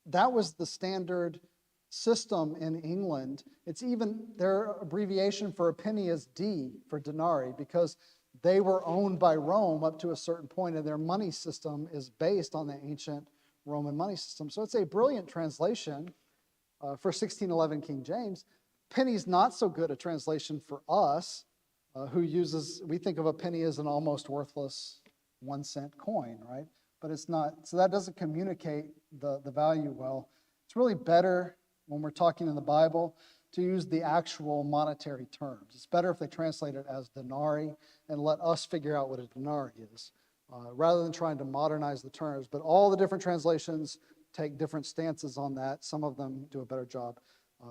That was the standard system in England. It's even, their abbreviation for a penny is D for denarii because they were owned by Rome up to a certain point and their money system is based on the ancient Roman money system. So it's a brilliant translation for 1611 King James. Penny's not so good a translation for us we think of a penny as an almost worthless 1 cent coin, right? But it's not, so that doesn't communicate the value well. It's really better when we're talking in the Bible to use the actual monetary terms. It's better if they translate it as denarii and let us figure out what a denarii is, rather than trying to modernize the terms. But all the different translations take different stances on that. Some of them do a better job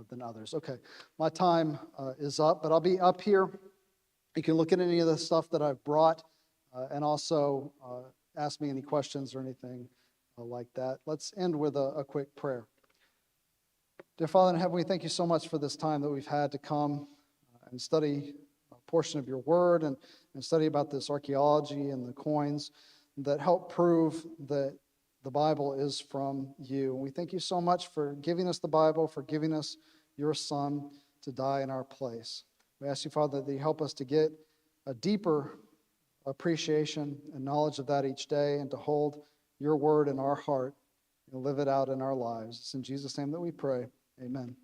than others. Okay, my time is up, but I'll be up here. You can look at any of the stuff that I've brought and also ask me any questions or anything like that. Let's end with a quick prayer. Dear Father in heaven, we thank you so much for this time that we've had to come and study a portion of your word and study about this archaeology and the coins that help prove that the Bible is from you. And we thank you so much for giving us the Bible, for giving us your Son to die in our place. We ask you, Father, that you help us to get a deeper appreciation and knowledge of that each day and to hold your word in our heart and live it out in our lives. It's in Jesus' name that we pray. Amen.